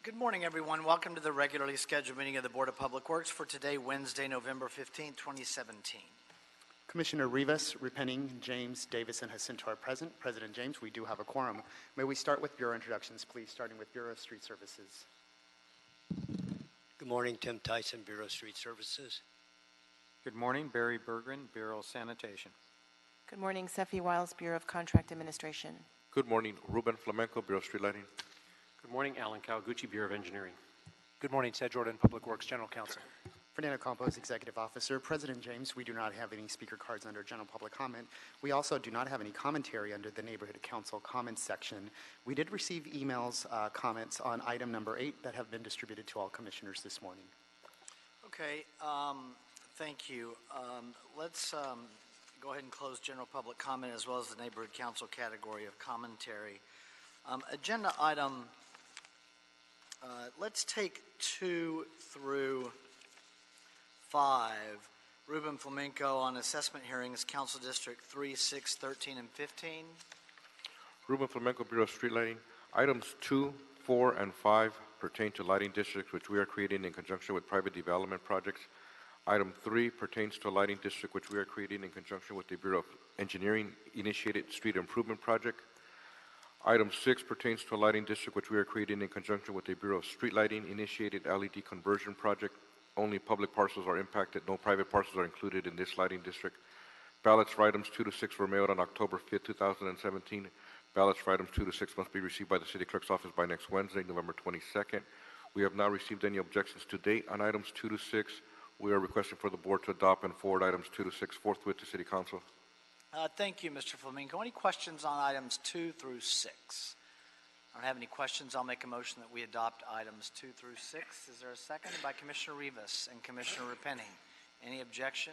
Good morning, everyone. Welcome to the regularly scheduled meeting of the Board of Public Works for today, Wednesday, November 15, 2017. Commissioner Rivas, Repenning, James, Davis, and Jacinto are present. President James, we do have a quorum. May we start with Bureau introductions, please, starting with Bureau of Street Services. Good morning, Tim Tyson, Bureau of Street Services. Good morning, Barry Bergren, Bureau of Sanitation. Good morning, Seffi Wiles, Bureau of Contract Administration. Good morning, Ruben Flamenco, Bureau of Street Lighting. Good morning, Alan Kawaguchi, Bureau of Engineering. Good morning, Ted Jordan, Public Works General Counsel. Fernando Campos, Executive Officer. President James, we do not have any speaker cards under general public comment. We also do not have any commentary under the Neighborhood Council comments section. We did receive emails, comments on item number 8 that have been distributed to all commissioners this morning. Okay, thank you. Let's go ahead and close general public comment as well as the Neighborhood Council category of commentary. Agenda item, let's take 2 through 5. Ruben Flamenco on assessment hearings, Council District 3, 6, 13, and 15. Ruben Flamenco, Bureau of Street Lighting. Items 2, 4, and 5 pertain to lighting districts, which we are creating in conjunction with private development projects. Item 3 pertains to a lighting district, which we are creating in conjunction with the Bureau of Engineering initiated street improvement project. Item 6 pertains to a lighting district, which we are creating in conjunction with the Bureau of Street Lighting initiated LED conversion project. Only public parcels are impacted. No private parcels are included in this lighting district. Ballots for items 2 to 6 were mailed on October 5, 2017. Ballots for items 2 to 6 must be received by the City Clerk's office by next Wednesday, November 22nd. We have not received any objections to date on items 2 to 6. We are requesting for the board to adopt and forward items 2 to 6 forthwith to City Council. Thank you, Mr. Flamenco. Any questions on items 2 through 6? I don't have any questions. I'll make a motion that we adopt items 2 through 6. Is there a second? By Commissioner Rivas and Commissioner Repenning. Any objection?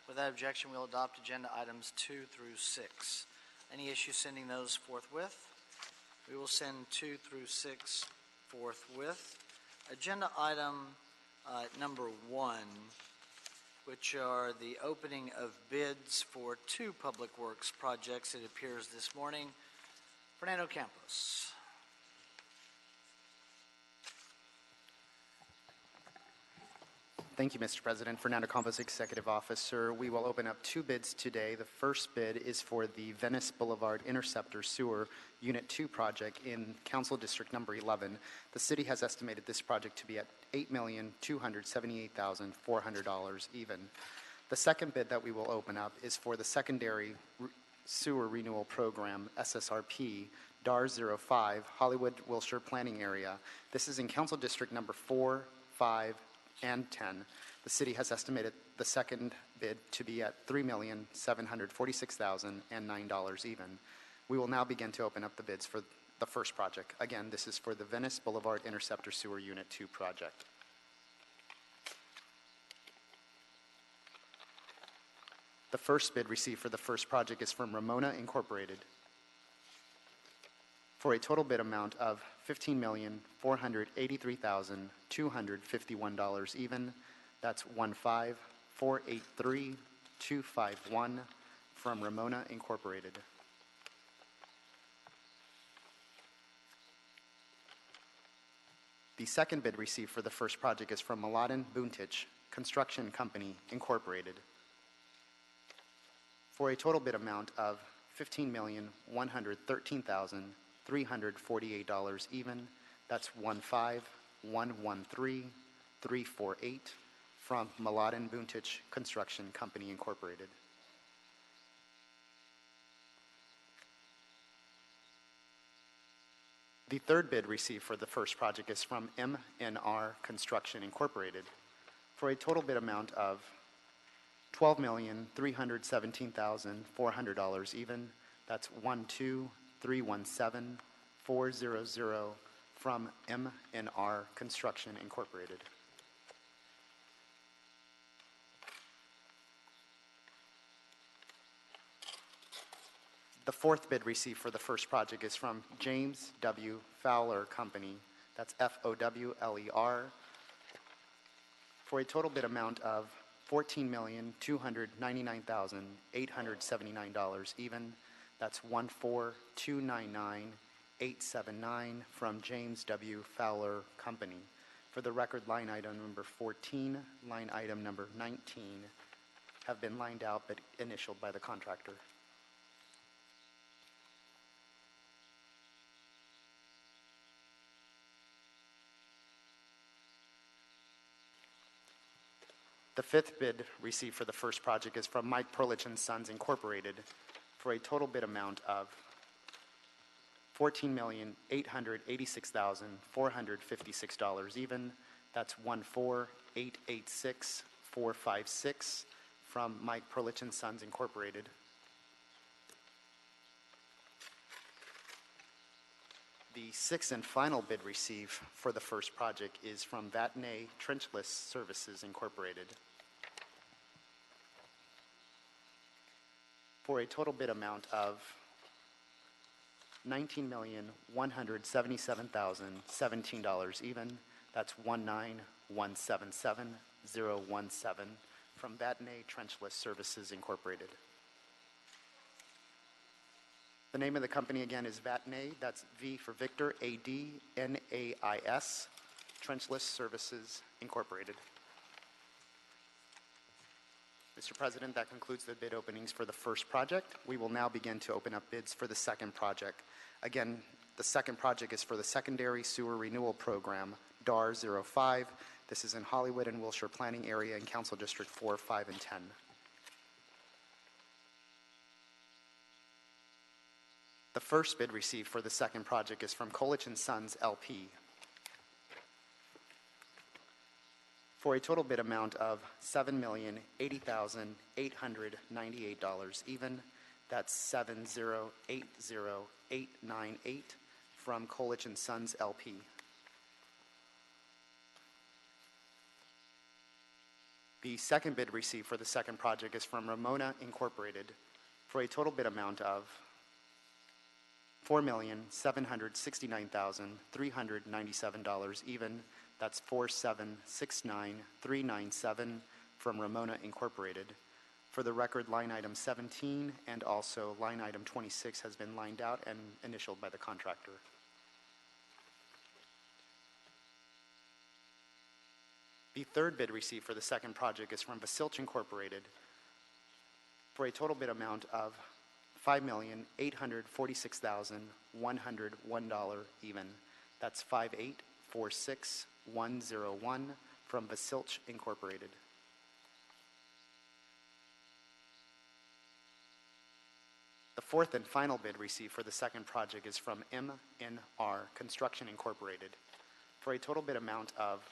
Without objection, we'll adopt agenda items 2 through 6. Any issue sending those forthwith? We will send 2 through 6 forthwith. Agenda item number 1, which are the opening of bids for 2 public works projects, it appears this morning. Fernando Campos. Thank you, Mr. President. Fernando Campos, Executive Officer. We will open up 2 bids today. The first bid is for the Venice Boulevard Interceptor Sewer Unit 2 project in Council District number 11. The city has estimated this project to be at $8,278,400 even. The second bid that we will open up is for the Secondary Sewer Renewal Program, SSRP, DAR 05, Hollywood Wilshire Planning Area. This is in Council District number 4, 5, and 10. The city has estimated the second bid to be at $3,746,009 even. We will now begin to open up the bids for the first project. Again, this is for the Venice Boulevard Interceptor Sewer Unit 2 project. The first bid received for the first project is from Ramona Incorporated for a total bid amount of $15,483,251 even. That's 15483,251 from Ramona Incorporated. The second bid received for the first project is from Mladen Buntic Construction Company Incorporated for a total bid amount of $15,113,348 even. That's 15113,348 from Mladen Buntic Construction Company Incorporated. The third bid received for the first project is from MNR Construction Incorporated for a total bid amount of $12,317,400 even. That's 12317,400 from MNR Construction Incorporated. The fourth bid received for the first project is from James W. Fowler Company, that's Fowler, for a total bid amount of $14,299,879 even. That's 14299 879 from James W. Fowler Company. For the record, line item number 14, line item number 19 have been lined out but initialed by the contractor. The fifth bid received for the first project is from Mike Perlich and Sons Incorporated for a total bid amount of $14,886,456 even. That's 14886,456 from Mike Perlich and Sons Incorporated. The sixth and final bid received for the first project is from Vatnay Trenchless Services Incorporated for a total bid amount of $19,177,017 even. That's 19177,017 from Vatnay Trenchless Services Incorporated. The name of the company again is Vatnay. That's V for Victor, ADNAIS, Trenchless Services Incorporated. Mr. President, that concludes the bid openings for the first project. We will now begin to open up bids for the second project. Again, the second project is for the Secondary Sewer Renewal Program, DAR 05. This is in Hollywood and Wilshire Planning Area in Council District 4, 5, and 10. The first bid received for the second project is from Colich and Sons LP for a total bid amount of $7,080,898 even. That's 7080898 from Colich and Sons LP. The second bid received for the second project is from Ramona Incorporated for a total bid amount of $4,769,397 even. That's 4769397 from Ramona Incorporated. For the record, line item 17 and also line item 26 has been lined out and initialed by the contractor. The third bid received for the second project is from Vasilch Incorporated for a total bid amount of $5,846,101 even. That's 5846101 from Vasilch Incorporated. The fourth and final bid received for the second project is from MNR Construction Incorporated for a total bid amount of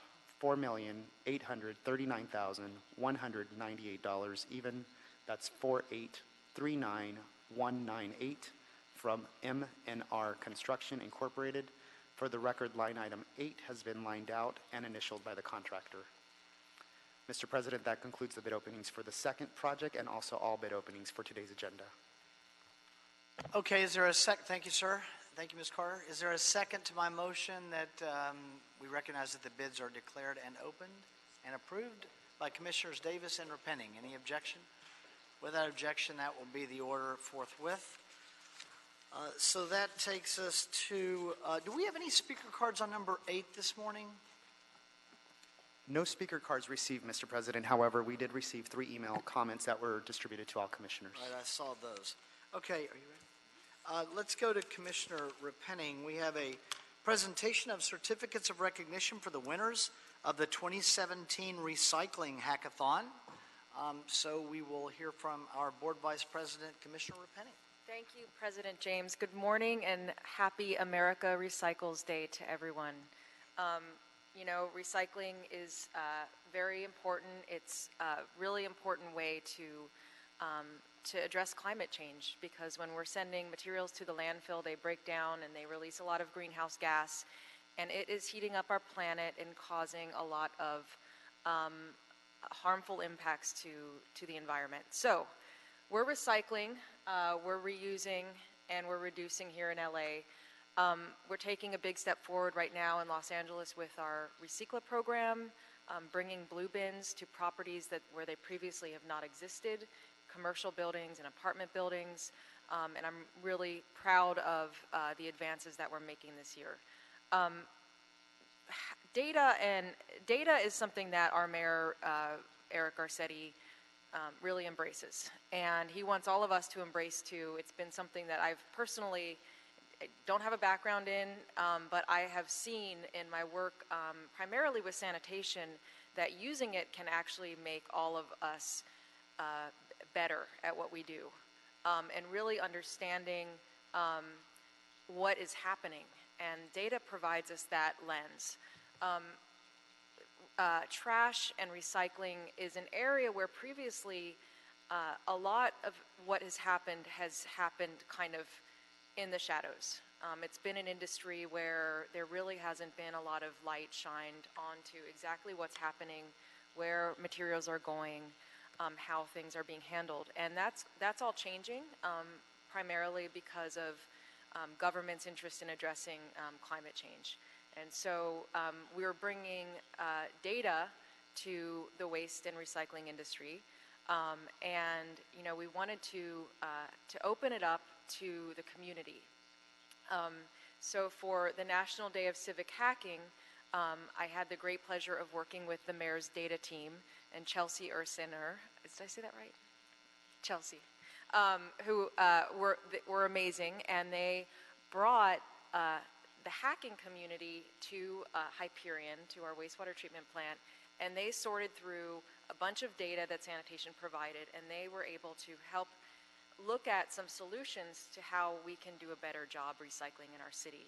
$4,839,198 even. That's 4839198 from MNR Construction Incorporated. For the record, line item 8 has been lined out and initialed by the contractor. Mr. President, that concludes the bid openings for the second project and also all bid openings for today's agenda. Okay, is there a thank you, sir. Thank you, Ms. Carter. Is there a second to my motion that we recognize that the bids are declared and opened and approved by Commissioners Davis and Repenning? Any objection? Without objection, that will be the order forthwith. So that takes us to, do we have any speaker cards on number 8 this morning? No speaker cards received, Mr. President. However, we did receive 3 email comments that were distributed to all commissioners. Right, I saw those. Okay, are you ready? Let's go to Commissioner Repenning. We have a presentation of certificates of recognition for the winners of the 2017 Recycling Hackathon. So we will hear from our Board Vice President, Commissioner Repenning. Thank you, President James. Good morning and happy America Recycles Day to everyone. You know, recycling is very important. It's a really important way to address climate change, because when we're sending materials to the landfill, they break down and they release a lot of greenhouse gas, and it is heating up our planet and causing a lot of harmful impacts to the environment. So we're recycling, we're reusing, and we're reducing here in LA. We're taking a big step forward right now in Los Angeles with our Recycla program, bringing blue bins to properties where they previously have not existed, commercial buildings and apartment buildings. And I'm really proud of the advances that we're making this year. Data is something that our mayor, Eric Garcetti, really embraces. And he wants all of us to embrace too. It's been something that I've personally don't have a background in, but I have seen in my work, primarily with sanitation, that using it can actually make all of us better at what we do. And really understanding what is happening. And data provides us that lens. Trash and recycling is an area where previously a lot of what has happened kind of in the shadows. It's been an industry where there really hasn't been a lot of light shined onto exactly what's happening, where materials are going, how things are being handled. And that's all changing, primarily because of government's interest in addressing climate change. And so we're bringing data to the waste and recycling industry. And we wanted to open it up to the community. So for the National Day of Civic Hacking, I had the great pleasure of working with the mayor's data team and Chelsea Ursiner. Did I say that right? Chelsea, who were amazing, and they brought the hacking community to Hyperion, to our wastewater treatment plant, and they sorted through a bunch of data that sanitation provided, and they were able to help look at some solutions to how we can do a better job recycling in our city.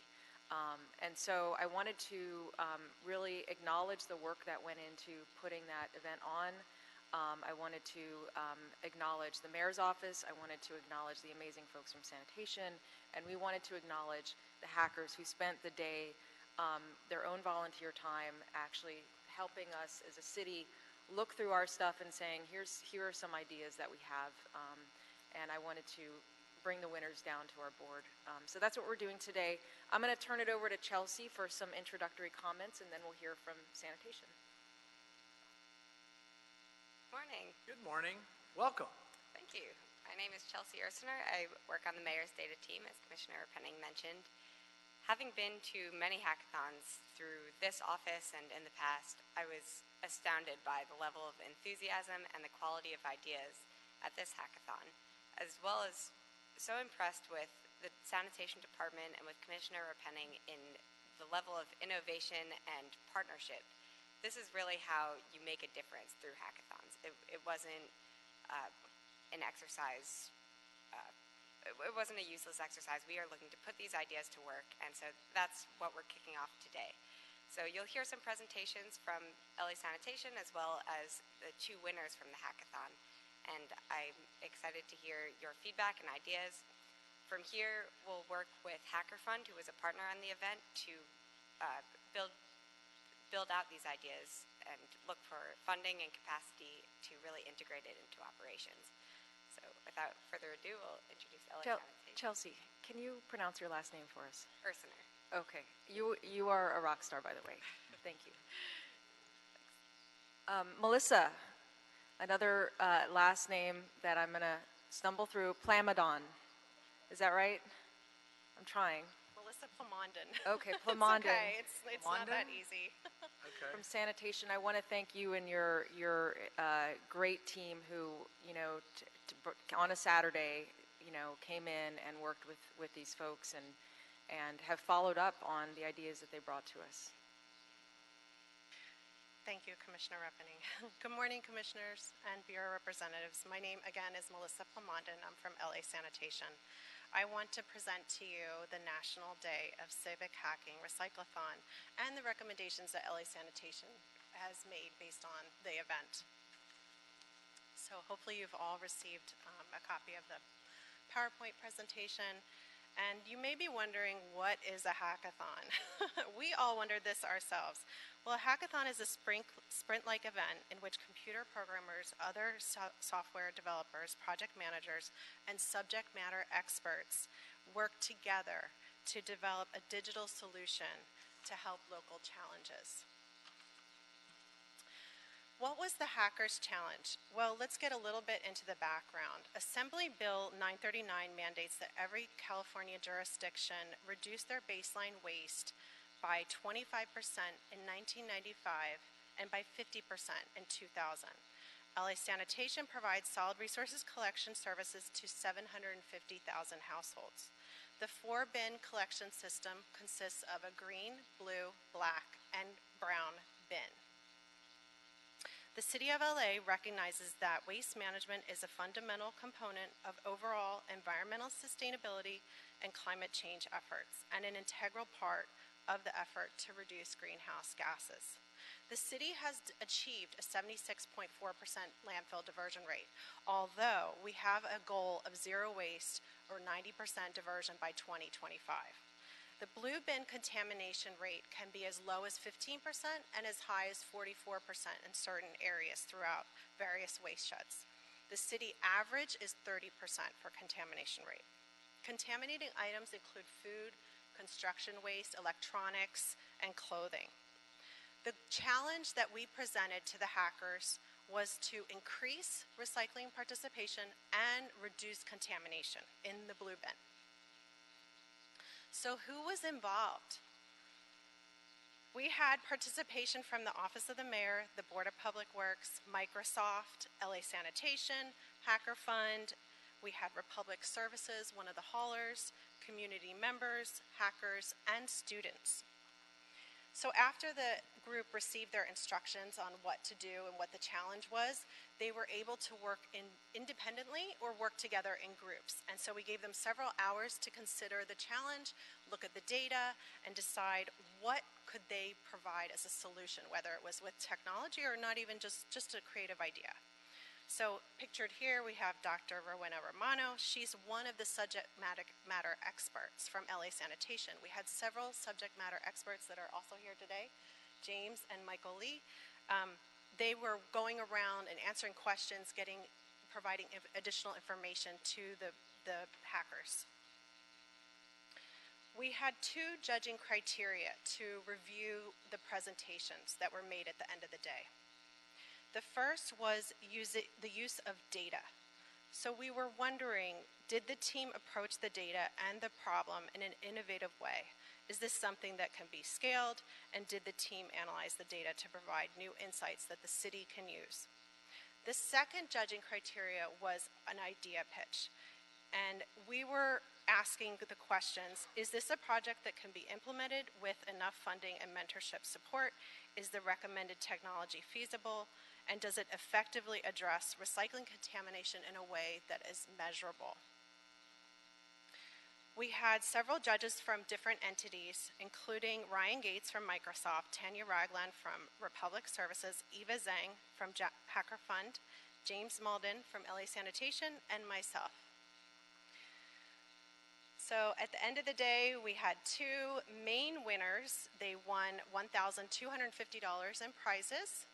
And so I wanted to really acknowledge the work that went into putting that event on. I wanted to acknowledge the mayor's office. I wanted to acknowledge the amazing folks from sanitation, and we wanted to acknowledge the hackers who spent the day, their own volunteer time, actually helping us as a city look through our stuff and saying, here are some ideas that we have, and I wanted to bring the winners down to our board. So that's what we're doing today. I'm going to turn it over to Chelsea for some introductory comments, and then we'll hear from sanitation. Morning. Good morning. Welcome. Thank you. My name is Chelsea Ursiner. I work on the mayor's data team, as Commissioner Penning mentioned. Having been to many hackathons through this office and in the past, I was astounded by the level of enthusiasm and the quality of ideas at this hackathon, as well as so impressed with the sanitation department and with Commissioner Penning in the level of innovation and partnership. This is really how you make a difference through hackathons. It wasn't an exercise, it wasn't a useless exercise. We are looking to put these ideas to work, and so that's what we're kicking off today. So you'll hear some presentations from LA Sanitation as well as the two winners from the hackathon, and I'm excited to hear your feedback and ideas. From here, we'll work with Hacker Fund, who is a partner on the event, to build out these ideas and look for funding and capacity to really integrate it into operations. So without further ado, we'll introduce LA Sanitation. Chelsea, can you pronounce your last name for us? Ursiner. Okay. You are a rock star, by the way. Thank you. Melissa, another last name that I'm going to stumble through, Plamondon. Is that right? I'm trying. Melissa Plamondon. Okay, Plamondon. It's okay. It's not that easy. Okay. From sanitation, I want to thank you and your great team who, on a Saturday, came in and worked with these folks and have followed up on the ideas that they brought to us. Thank you, Commissioner Reppening. Good morning, Commissioners and Bureau representatives. My name, again, is Melissa Plamondon. I'm from LA Sanitation. I want to present to you the National Day of Civic Hacking Recyclathon and the recommendations that LA Sanitation has made based on the event. So hopefully you've all received a copy of the PowerPoint presentation. And you may be wondering, what is a hackathon? We all wondered this ourselves. Well, a hackathon is a sprint-like event in which computer programmers, other software developers, project managers, and subject matter experts work together to develop a digital solution to help local challenges. What was the Hackers Challenge? Well, let's get a little bit into the background. Assembly Bill 939 mandates that every California jurisdiction reduce their baseline waste by 25% in 1995 and by 50% in 2000. LA Sanitation provides solid resources collection services to 750,000 households. The 4-bin collection system consists of a green, blue, black, and brown bin. The City of LA recognizes that waste management is a fundamental component of overall environmental sustainability and climate change efforts, and an integral part of the effort to reduce greenhouse gases. The city has achieved a 76.4% landfill diversion rate, although we have a goal of zero waste or 90% diversion by 2025. The blue bin contamination rate can be as low as 15% and as high as 44% in certain areas throughout various waste sheds. The city average is 30% for contamination rate. Contaminating items include food, construction waste, electronics, and clothing. The challenge that we presented to the hackers was to increase recycling participation and reduce contamination in the blue bin. So who was involved? We had participation from the Office of the Mayor, the Board of Public Works, Microsoft, LA Sanitation, Hacker Fund. We had Republic Services, one of the haulers, community members, hackers, and students. So after the group received their instructions on what to do and what the challenge was, they were able to work independently or work together in groups. And so we gave them several hours to consider the challenge, look at the data, and decide what could they provide as a solution, whether it was with technology or not even just a creative idea. So pictured here, we have Dr. Rowena Romano. She's one of the subject matter experts from LA Sanitation. We had several subject matter experts that are also here today, James and Michael Lee. They were going around and answering questions, providing additional information to the hackers. We had 2 judging criteria to review the presentations that were made at the end of the day. The first was the use of data. So we were wondering, did the team approach the data and the problem in an innovative way? Is this something that can be scaled? And did the team analyze the data to provide new insights that the city can use? The second judging criteria was an idea pitch. And we were asking the questions, is this a project that can be implemented with enough funding and mentorship support? Is the recommended technology feasible? And does it effectively address recycling contamination in a way that is measurable? We had several judges from different entities, including Ryan Gates from Microsoft, Tanya Ragland from Republic Services, Eva Zhang from Hacker Fund, James Malden from LA Sanitation, and myself. So at the end of the day, we had 2 main winners. They won $1,250 in prizes.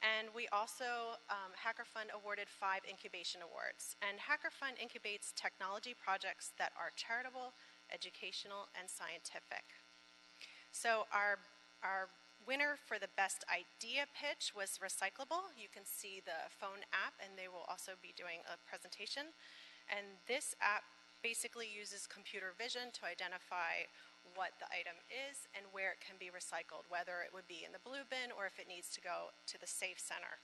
And we also, Hacker Fund awarded 5 incubation awards. And Hacker Fund incubates technology projects that are charitable, educational, and scientific. So our winner for the best idea pitch was Recyclable. You can see the phone app, and they will also be doing a presentation. And this app basically uses computer vision to identify what the item is and where it can be recycled, whether it would be in the blue bin or if it needs to go to the safe center.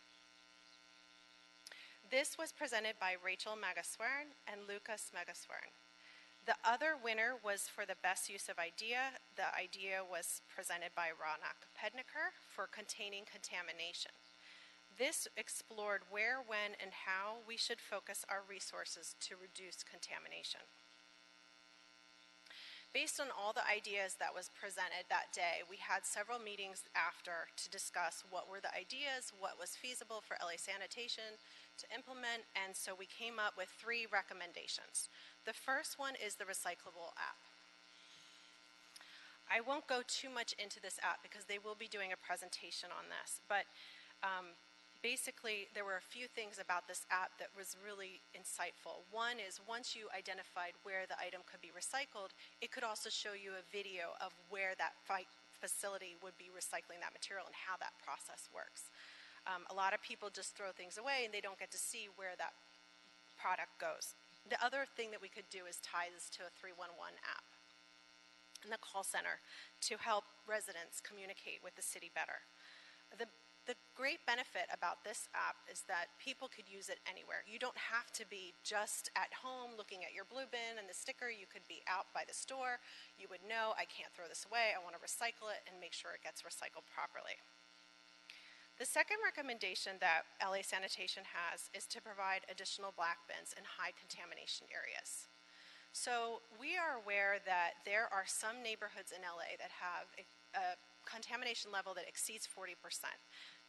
This was presented by Rachel Magaswern and Lucas Magaswern. The other winner was for the best use of idea. The idea was presented by Ronak Pedniker for containing contamination. This explored where, when, and how we should focus our resources to reduce contamination. Based on all the ideas that was presented that day, we had several meetings after to discuss what were the ideas, what was feasible for LA Sanitation to implement, and so we came up with 3 recommendations. The first one is the Recyclable app. I won't go too much into this app because they will be doing a presentation on this, but basically, there were a few things about this app that was really insightful. One is once you identified where the item could be recycled, it could also show you a video of where that facility would be recycling that material and how that process works. A lot of people just throw things away and they don't get to see where that product goes. The other thing that we could do is tie this to a 311 app in the call center to help residents communicate with the city better. The great benefit about this app is that people could use it anywhere. You don't have to be just at home looking at your blue bin and the sticker. You could be out by the store. You would know, I can't throw this away. I want to recycle it and make sure it gets recycled properly. The second recommendation that LA Sanitation has is to provide additional black bins in high contamination areas. So we are aware that there are some neighborhoods in LA that have a contamination level that exceeds 40%.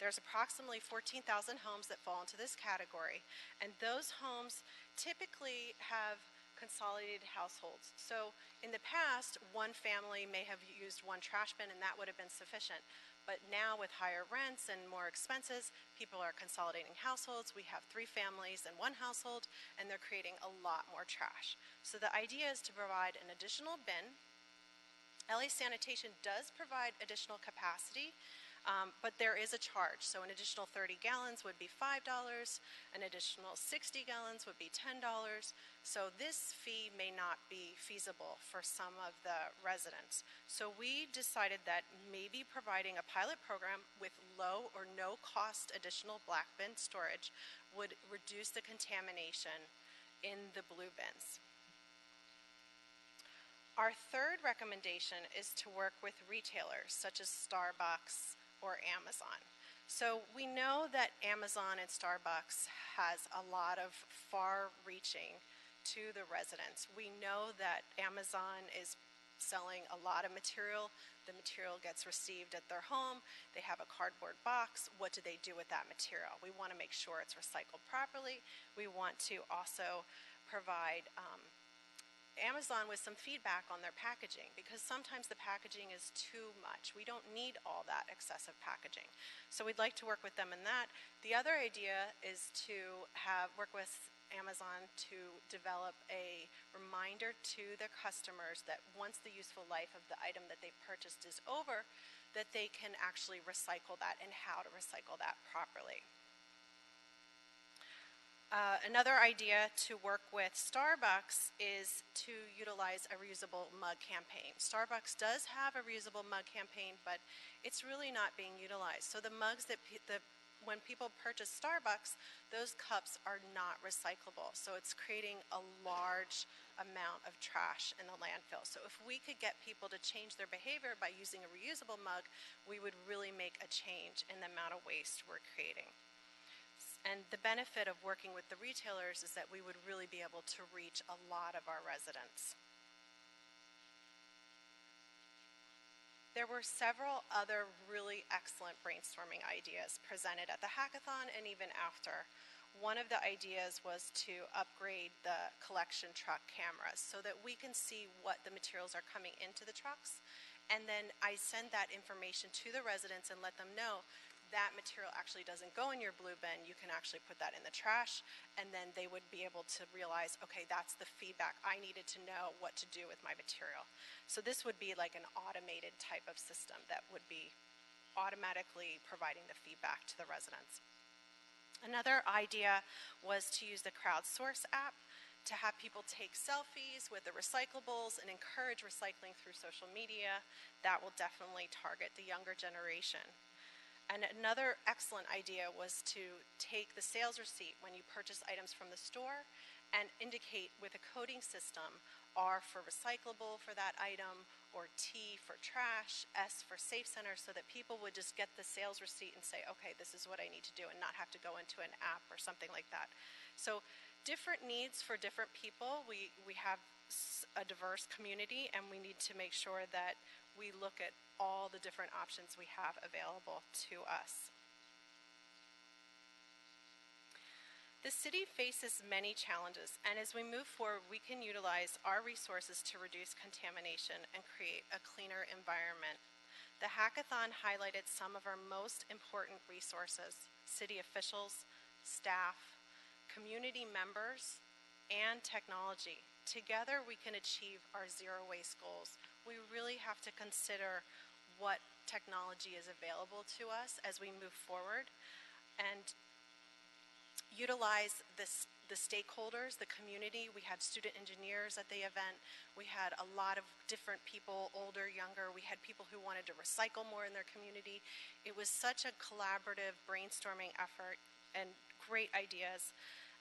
There's approximately 14,000 homes that fall into this category, and those homes typically have consolidated households. So in the past, one family may have used one trash bin and that would have been sufficient. But now with higher rents and more expenses, people are consolidating households. We have 3 families in one household, and they're creating a lot more trash. So the idea is to provide an additional bin. LA Sanitation does provide additional capacity, but there is a charge. So an additional 30 gallons would be $5, an additional 60 gallons would be $10. So this fee may not be feasible for some of the residents. So we decided that maybe providing a pilot program with low or no cost additional black bin storage would reduce the contamination in the blue bins. Our third recommendation is to work with retailers such as Starbucks or Amazon. So we know that Amazon and Starbucks has a lot of far-reaching to the residents. We know that Amazon is selling a lot of material. The material gets received at their home. They have a cardboard box. What do they do with that material? We want to make sure it's recycled properly. We want to also provide Amazon with some feedback on their packaging, because sometimes the packaging is too much. We don't need all that excessive packaging. So we'd like to work with them in that. The other idea is to work with Amazon to develop a reminder to their customers that once the useful life of the item that they purchased is over, that they can actually recycle that and how to recycle that properly. Another idea to work with Starbucks is to utilize a reusable mug campaign. Starbucks does have a reusable mug campaign, but it's really not being utilized. So the mugs that when people purchase Starbucks, those cups are not recyclable. So it's creating a large amount of trash in the landfill. So if we could get people to change their behavior by using a reusable mug, we would really make a change in the amount of waste we're creating. And the benefit of working with the retailers is that we would really be able to reach a lot of our residents. There were several other really excellent brainstorming ideas presented at the hackathon and even after. One of the ideas was to upgrade the collection truck cameras so that we can see what the materials are coming into the trucks. And then I send that information to the residents and let them know that material actually doesn't go in your blue bin. You can actually put that in the trash, and then they would be able to realize, okay, that's the feedback. I needed to know what to do with my material. So this would be like an automated type of system that would be automatically providing the feedback to the residents. Another idea was to use the crowdsource app to have people take selfies with the recyclables and encourage recycling through social media. That will definitely target the younger generation. And another excellent idea was to take the sales receipt when you purchase items from the store and indicate with a coding system R for recyclable for that item, or T for trash, S for safe center, so that people would just get the sales receipt and say, okay, this is what I need to do, and not have to go into an app or something like that. So different needs for different people. We have a diverse community, and we need to make sure that we look at all the different options we have available to us. The city faces many challenges, and as we move forward, we can utilize our resources to reduce contamination and create a cleaner environment. The hackathon highlighted some of our most important resources: city officials, staff, community members, and technology. Together, we can achieve our zero waste goals. We really have to consider what technology is available to us as we move forward. and utilize the stakeholders, the community. We had student engineers at the event. We had a lot of different people, older, younger. We had people who wanted to recycle more in their community. It was such a collaborative brainstorming effort and great ideas.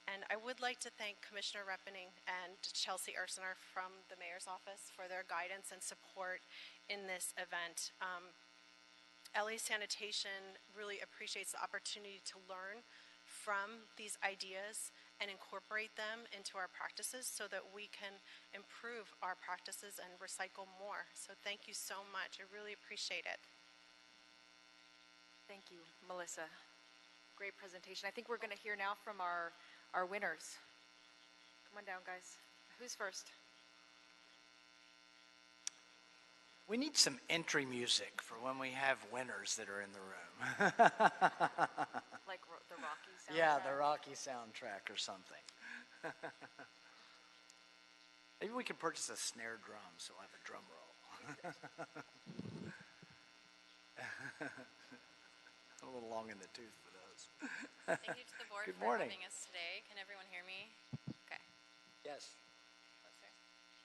And I would like to thank Commissioner Reppening and Chelsea Ursener from the Mayor's Office for their guidance and support in this event. LA Sanitation really appreciates the opportunity to learn from these ideas and incorporate them into our practices so that we can improve our practices and recycle more. So thank you so much. I really appreciate it. Thank you, Melissa. Great presentation. I think we're going to hear now from our winners. Come on down, guys. Who's first? We need some entry music for when we have winners that are in the room. Like the Rocky soundtrack? Yeah, the Rocky soundtrack or something. Maybe we could purchase a snare drum so we'll have a drum roll. A little long in the tooth for those. Thank you to the board Good for morning. having us today. Can everyone hear me? Okay. Yes. Closer?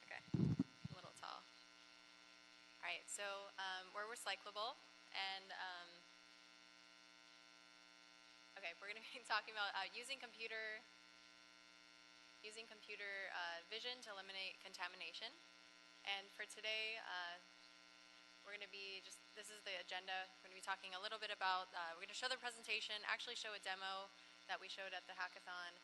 Okay. A little tall. All right, so we're recyclable, and okay, we're going to be talking about using computer vision to eliminate contamination. And for today, we're going to be this is the agenda. We're going to be talking a little bit about, we're going to show the presentation, actually show a demo that we showed at the hackathon.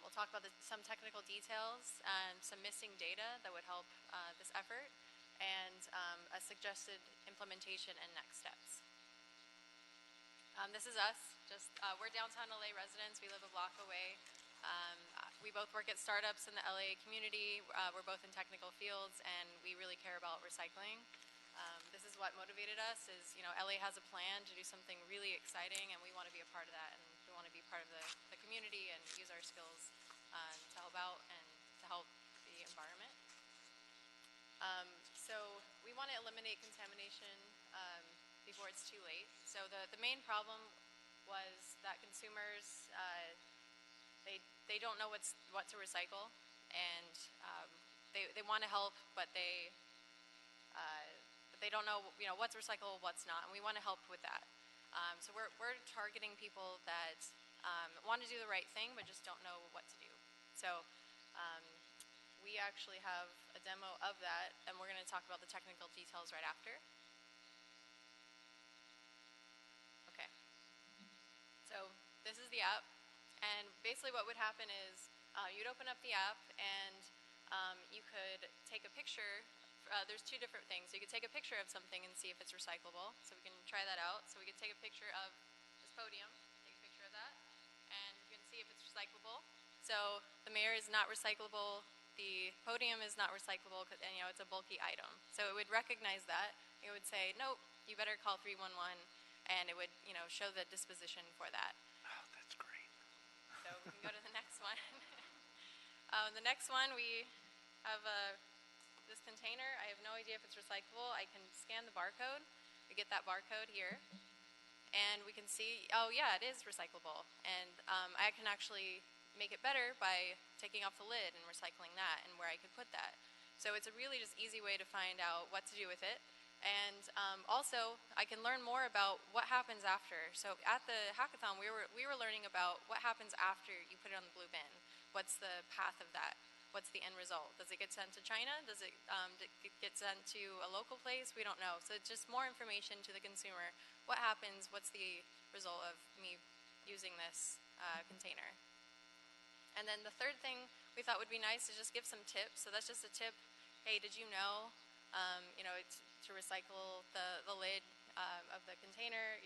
We'll talk about some technical details and some missing data that would help this effort, and a suggested implementation and next steps. This is us. We're downtown LA residents. We live a block away. We both work at startups in the LA community. We're both in technical fields, and we really care about recycling. This is what motivated us. LA has a plan to do something really exciting, and we want to be a part of that. And we want to be part of the community and use our skills to help out and to help the environment. So we want to eliminate contamination before it's too late. So the main problem was that consumers, they don't know what to recycle, and they want to help, but they don't know what's recyclable, what's not, and we want to help with that. So we're targeting people that want to do the right thing but just don't know what to do. So we actually have a demo of that, and we're going to talk about the technical details right after. Okay. So this is the app, and basically what would happen is you'd open up the app, and you could take a picture. There's two different things. So you could take a picture of something and see if it's recyclable. So we can try that out. So we could take a picture of this podium, take a picture of that, and you can see if it's recyclable. So the mirror is not recyclable. The podium is not recyclable because it's a bulky item. So it would recognize that. It would say, nope, you better call 311, and it would show the disposition for that. Oh, that's great. So we can go to the next one. The next one, we have this container. I have no idea if it's recyclable. I can scan the barcode. We get that barcode here. And we can see, oh yeah, it is recyclable. And I can actually make it better by taking off the lid and recycling that and where I could put that. So it's a really just easy way to find out what to do with it. And also, I can learn more about what happens after. So at the hackathon, we were learning about what happens after you put it on the blue bin. What's the path of that? What's the end result? Does it get sent to China? Does it get sent to a local place? We don't know. So it's just more information to the consumer. What happens? What's the result of me using this container? And then the third thing we thought would be nice is just give some tips. So that's just a tip. Hey, did you know, to recycle the lid of the container?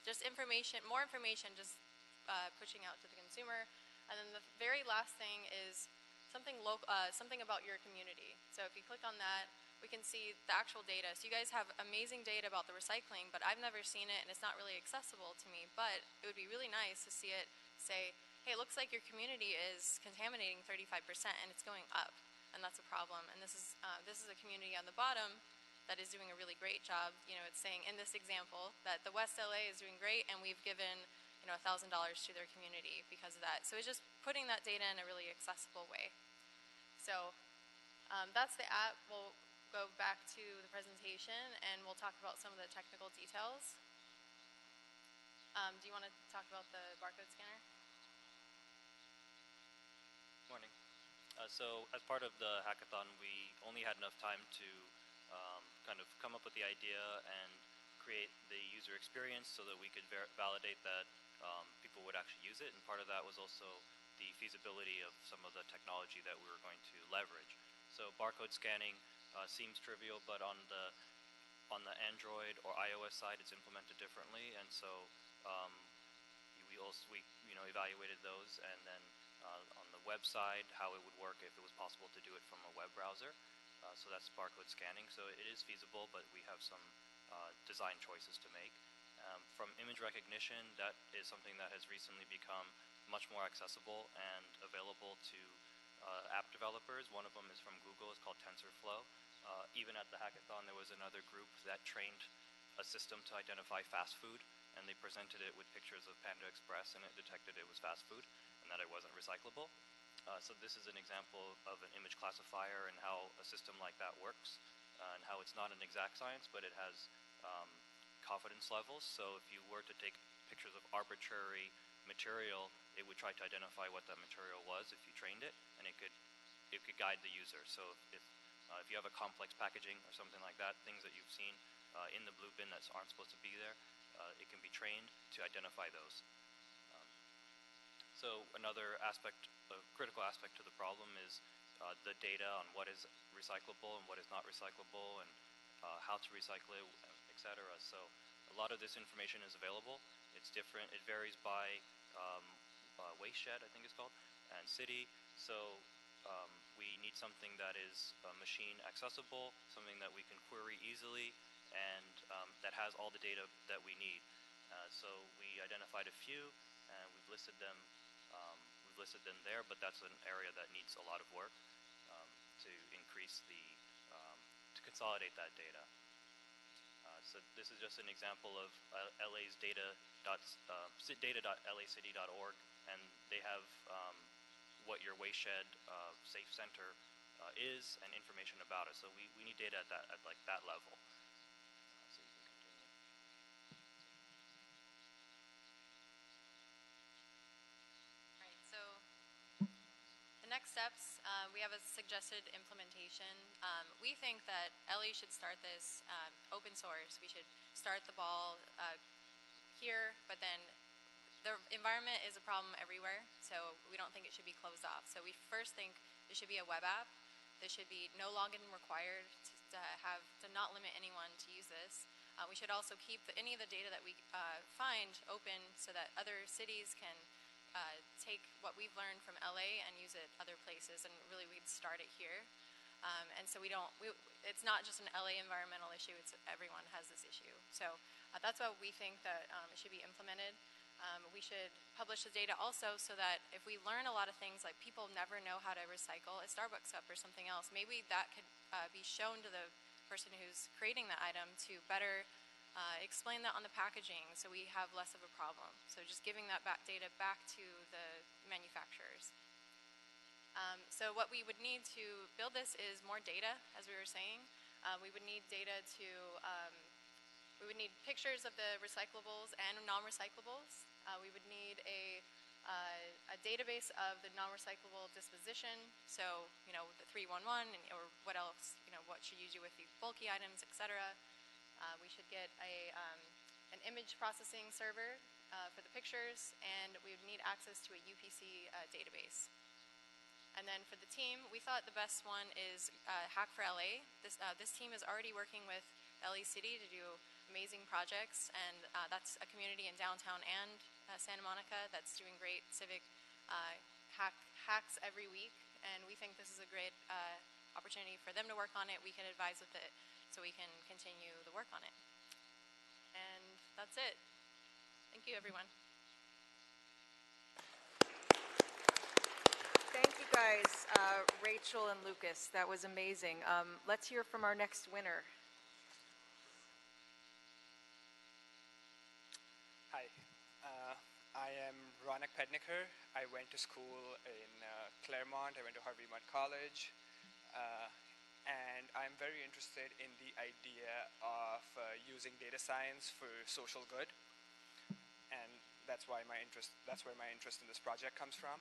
Just information, more information, just pushing out to the consumer. And then the very last thing is something about your community. So if you click on that, we can see the actual data. So you guys have amazing data about the recycling, but I've never seen it, and it's not really accessible to me. But it would be really nice to see it say, hey, it looks like your community is contaminating 35%, and it's going up, and that's a problem. And this is a community on the bottom that is doing a really great job. It's saying in this example that the West LA is doing great, and we've given $1,000 to their community because of that. So it's just putting that data in a really accessible way. So that's the app. We'll go back to the presentation and we'll talk about some of the technical details. Do you want to talk about the barcode scanner? Morning. So as part of the hackathon, we only had enough time to kind of come up with the idea and create the user experience so that we could validate that people would actually use it. And part of that was also the feasibility of some of the technology that we were going to leverage. So barcode scanning seems trivial, but on the Android or iOS side, it's implemented differently. And so we evaluated those, and then on the web side, how it would work if it was possible to do it from a web browser. So that's barcode scanning. So it is feasible, but we have some design choices to make. From image recognition, that is something that has recently become much more accessible and available to app developers. One of them is from Google. It's called TensorFlow. Even at the hackathon, there was another group that trained a system to identify fast food, and they presented it with pictures of Panda Express, and it detected it was fast food and that it wasn't recyclable. So this is an example of an image classifier and how a system like that works, and how it's not an exact science, but it has confidence levels. So if you were to take pictures of arbitrary material, it would try to identify what that material was if you trained it, and it could guide the user. So if you have a complex packaging or something like that, things that you've seen in the blue bin that aren't supposed to be there, it can be trained to identify those. So another aspect, a critical aspect to the problem is the data on what is recyclable and what is not recyclable, and how to recycle it, etc. So a lot of this information is available. It's different. It varies by waste shed, I think it's called, and city. So we need something that is machine accessible, something that we can query easily, and that has all the data that we need. So we identified a few, and we've listed them. There, but that's an area that needs a lot of work to increase to consolidate that data. So this is just an example of LA's data.lacity.org, and they have what your waste shed safe center is and information about it. So we need data at like that level. So you can continue. All right, so the next steps, we have a suggested implementation. We think that LA should start this open source. We should start the ball here, but then the environment is a problem everywhere, so we don't think it should be closed off. So we first think there should be a web app. There should be no login required to not limit anyone to use this. We should also keep any of the data that we find open so that other cities can take what we've learned from LA and use it other places, and really we'd start it here. And so it's not just an LA environmental issue, it's everyone has this issue. So that's why we think that it should be implemented. We should publish the data also so that if we learn a lot of things, like people never know how to recycle a Starbucks cup or something else, maybe that could be shown to the person who's creating the item to better explain that on the packaging so we have less of a problem. So just giving that data back to the manufacturers. So what we would need to build this is more data, as we were saying. We would need data to, we would need pictures of the recyclables and non-recyclables. We would need a database of the non-recyclable disposition. So, the 311 or what else, what should you do with these bulky items, etc. We should get an image processing server for the pictures, and we would need access to a UPC database. And then for the team, we thought the best one is Hack for LA. This team is already working with LA City to do amazing projects, and that's a community in downtown and Santa Monica that's doing great civic hacks every week. And we think this is a great opportunity for them to work on it. We can advise with it so we can continue the work on it. And that's it. Thank you, everyone. Thank you guys, Rachel and Lucas. That was amazing. Let's hear from our next winner. Hi, I am Ronak Pednikar. I went to school in Claremont. I went to Harvey Mudd College. And I'm very interested in the idea of using data science for social good. And that's where my interest in this project comes from.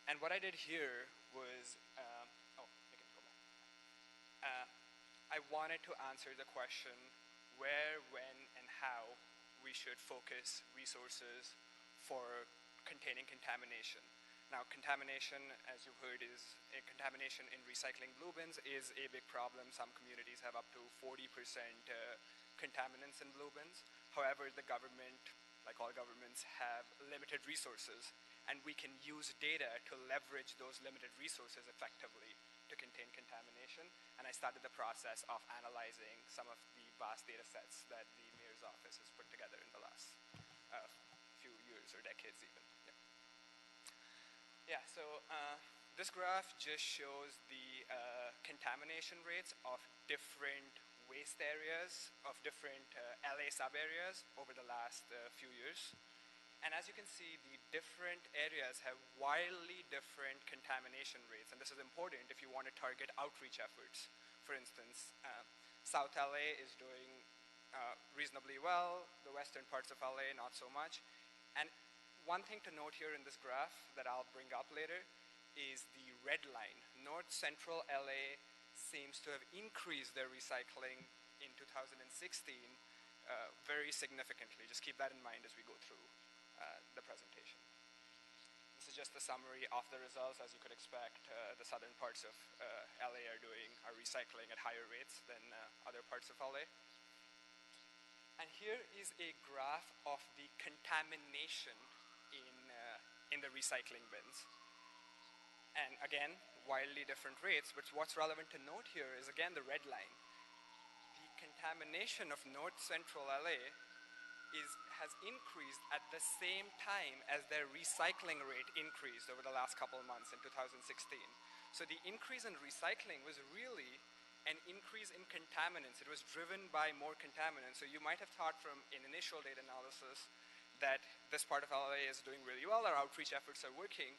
And what I did here was, you can go back. I wanted to answer the question where, when, and how we should focus resources for containing contamination. Now, contamination, as you've heard, contamination in recycling blue bins is a big problem. Some communities have up to 40% contaminants in blue bins. However, the government, like all governments, have limited resources, and we can use data to leverage those limited resources effectively to contain contamination. And I started the process of analyzing some of the vast data sets that the mayor's office has put together in the last few years or decades even. Yeah, so this graph just shows the contamination rates of different waste areas, of different LA sub-areas over the last few years. And as you can see, the different areas have wildly different contamination rates. And this is important if you want to target outreach efforts. For instance, South LA is doing reasonably well, the western parts of LA not so much. And one thing to note here in this graph that I'll bring up later is the red line. North Central LA seems to have increased their recycling in 2016 very significantly. Just keep that in mind as we go through the presentation. This is just a summary of the results. As you could expect, the southern parts of LA are recycling at higher rates than other parts of LA. And here is a graph of the contamination in the recycling bins. And again, wildly different rates, but what's relevant to note here is again the red line. The contamination of North Central LA has increased at the same time as their recycling rate increased over the last couple of months in 2016. So the increase in recycling was really an increase in contaminants. It was driven by more contaminants. So you might have thought from an initial data analysis that this part of LA is doing really well, our outreach efforts are working,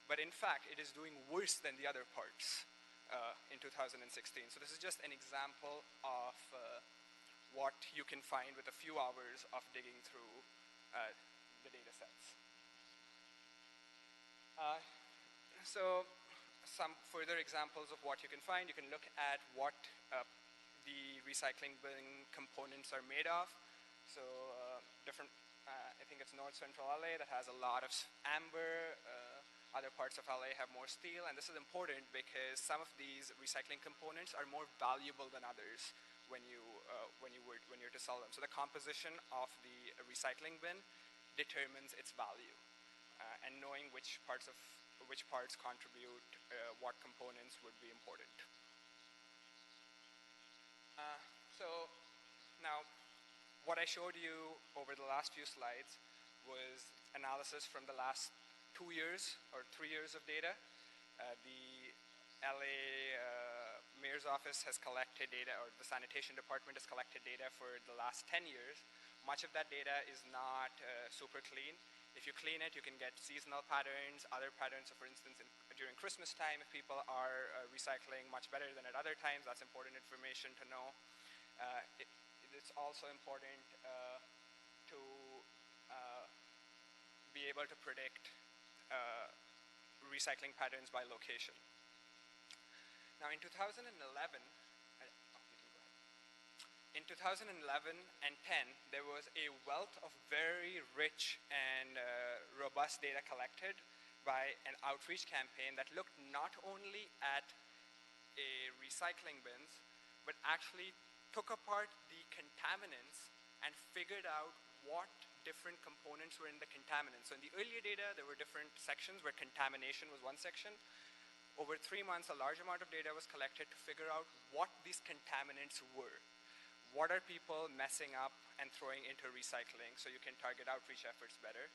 but in fact, it is doing worse than the other parts in 2016. So this is just an example of what you can find with a few hours of digging through the data sets. So some further examples of what you can find, you can look at what the recycling bin components are made of. So different, I think it's North Central LA that has a lot of amber, other parts of LA have more steel, and this is important because some of these recycling components are more valuable than others when you're to sell them. So the composition of the recycling bin determines its value, and knowing which parts contribute what components would be important. So now, what I showed you over the last few slides was analysis from the last 2 years or 3 years of data. The LA Mayor's Office has collected data, or the Sanitation Department has collected data for the last 10 years. Much of that data is not super clean. If you clean it, you can get seasonal patterns, other patterns. So for instance, during Christmas time, if people are recycling much better than at other times, that's important information to know. It's also important to be able to predict recycling patterns by location. Now in 2011, in 2011 and 10, there was a wealth of very rich and robust data collected by an outreach campaign that looked not only at recycling bins, but actually took apart the contaminants and figured out what different components were in the contaminants. So in the earlier data, there were different sections where contamination was one section. Over 3 months, a large amount of data was collected to figure out what these contaminants were. What are people messing up and throwing into recycling so you can target outreach efforts better?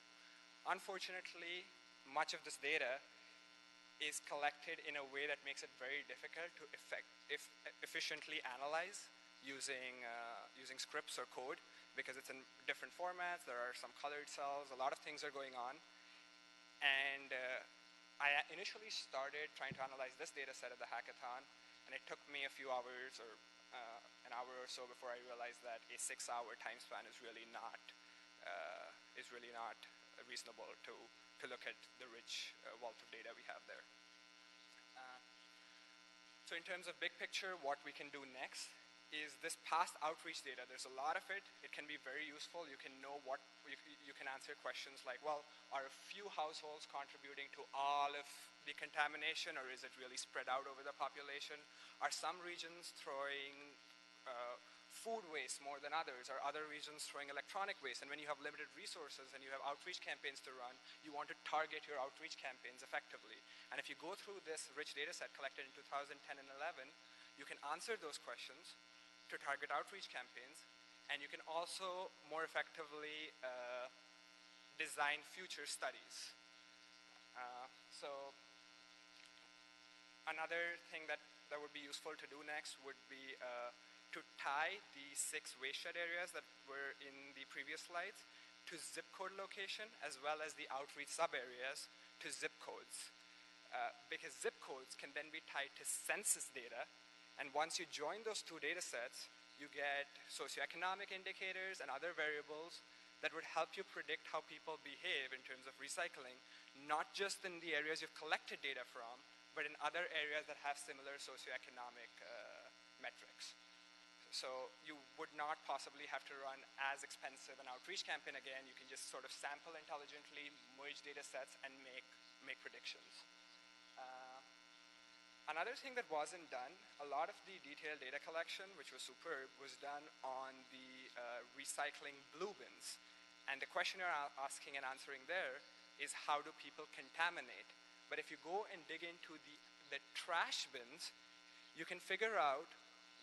Unfortunately, much of this data is collected in a way that makes it very difficult to efficiently analyze using scripts or code. because it's in different formats. There are some colored cells. A lot of things are going on. And I initially started trying to analyze this data set at the hackathon, and it took me a few hours or an hour or so before I realized that a 6-hour time span is really not reasonable to look at the rich wealth of data we have there. So in terms of big picture, what we can do next is this past outreach data. There's a lot of it. It can be very useful. You can know what, you can answer questions like, well, are a few households contributing to all of the contamination, or is it really spread out over the population? Are some regions throwing food waste more than others? Are other regions throwing electronic waste? And when you have limited resources and you have outreach campaigns to run, you want to target your outreach campaigns effectively. And if you go through this rich data set collected in 2010 and 11, you can answer those questions to target outreach campaigns, and you can also more effectively design future studies. So another thing that would be useful to do next would be to tie the 6 waste shed areas that were in the previous slides to zip code location, as well as the outreach sub-areas to zip codes. Because zip codes can then be tied to census data, and once you join those 2 data sets, you get socioeconomic indicators and other variables that would help you predict how people behave in terms of recycling, not just in the areas you've collected data from, but in other areas that have similar socioeconomic metrics. So you would not possibly have to run as expensive an outreach campaign again. You can just sort of sample intelligently, merge data sets, and make predictions. Another thing that wasn't done, a lot of the detailed data collection, which was superb, was done on the recycling blue bins. And the question you're asking and answering there is, how do people contaminate? But if you go and dig into the trash bins, you can figure out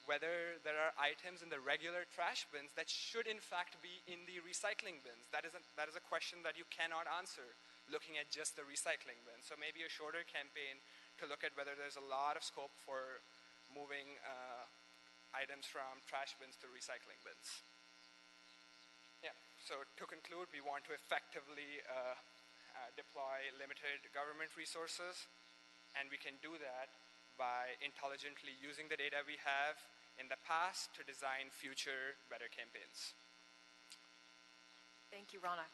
whether there are items in the regular trash bins that should in fact be in the recycling bins. That is a question that you cannot answer looking at just the recycling bin. So maybe a shorter campaign to look at whether there's a lot of scope for moving items from trash bins to recycling bins. Yeah, so to conclude, we want to effectively deploy limited government resources, and we can do that by intelligently using the data we have in the past to design future better campaigns. Thank you, Ronak.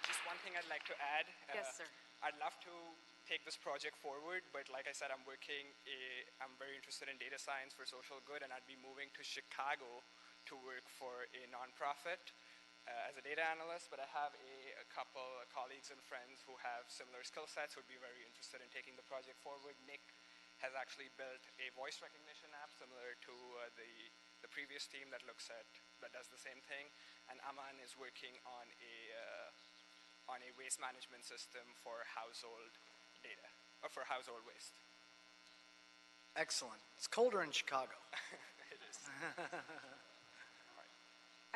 Just one thing I'd like to add. Yes, sir. I'd love to take this project forward, but like I said, I'm very interested in data science for social good, and I'd be moving to Chicago to work for a nonprofit as a data analyst, but I have a couple of colleagues and friends who have similar skill sets who would be very interested in taking the project forward. Nick has actually built a voice recognition app similar to the previous team that does the same thing, and Aman is working on a waste management system for household data, or for household waste. Excellent. It's colder in Chicago. It is.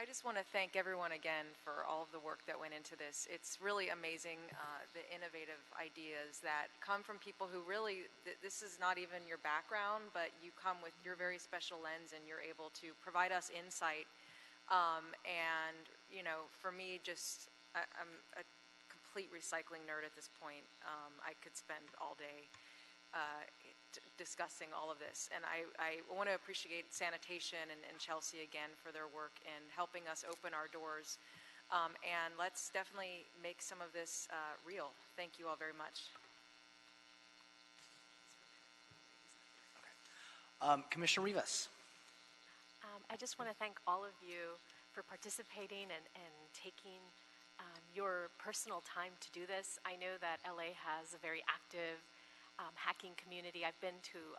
I just want to thank everyone again for all of the work that went into this. It's really amazing, the innovative ideas that come from people who really, this is not even your background, but you come with your very special lens and you're able to provide us insight. And, you know, for me, I'm a complete recycling nerd at this point. I could spend all day discussing all of this. And I want to appreciate Sanitation and Chelsea again for their work in helping us open our doors. And let's definitely make some of this real. Thank you all very much. Okay. Commissioner Rivas. I just want to thank all of you for participating and taking your personal time to do this. I know that LA has a very active hacking community. I've been to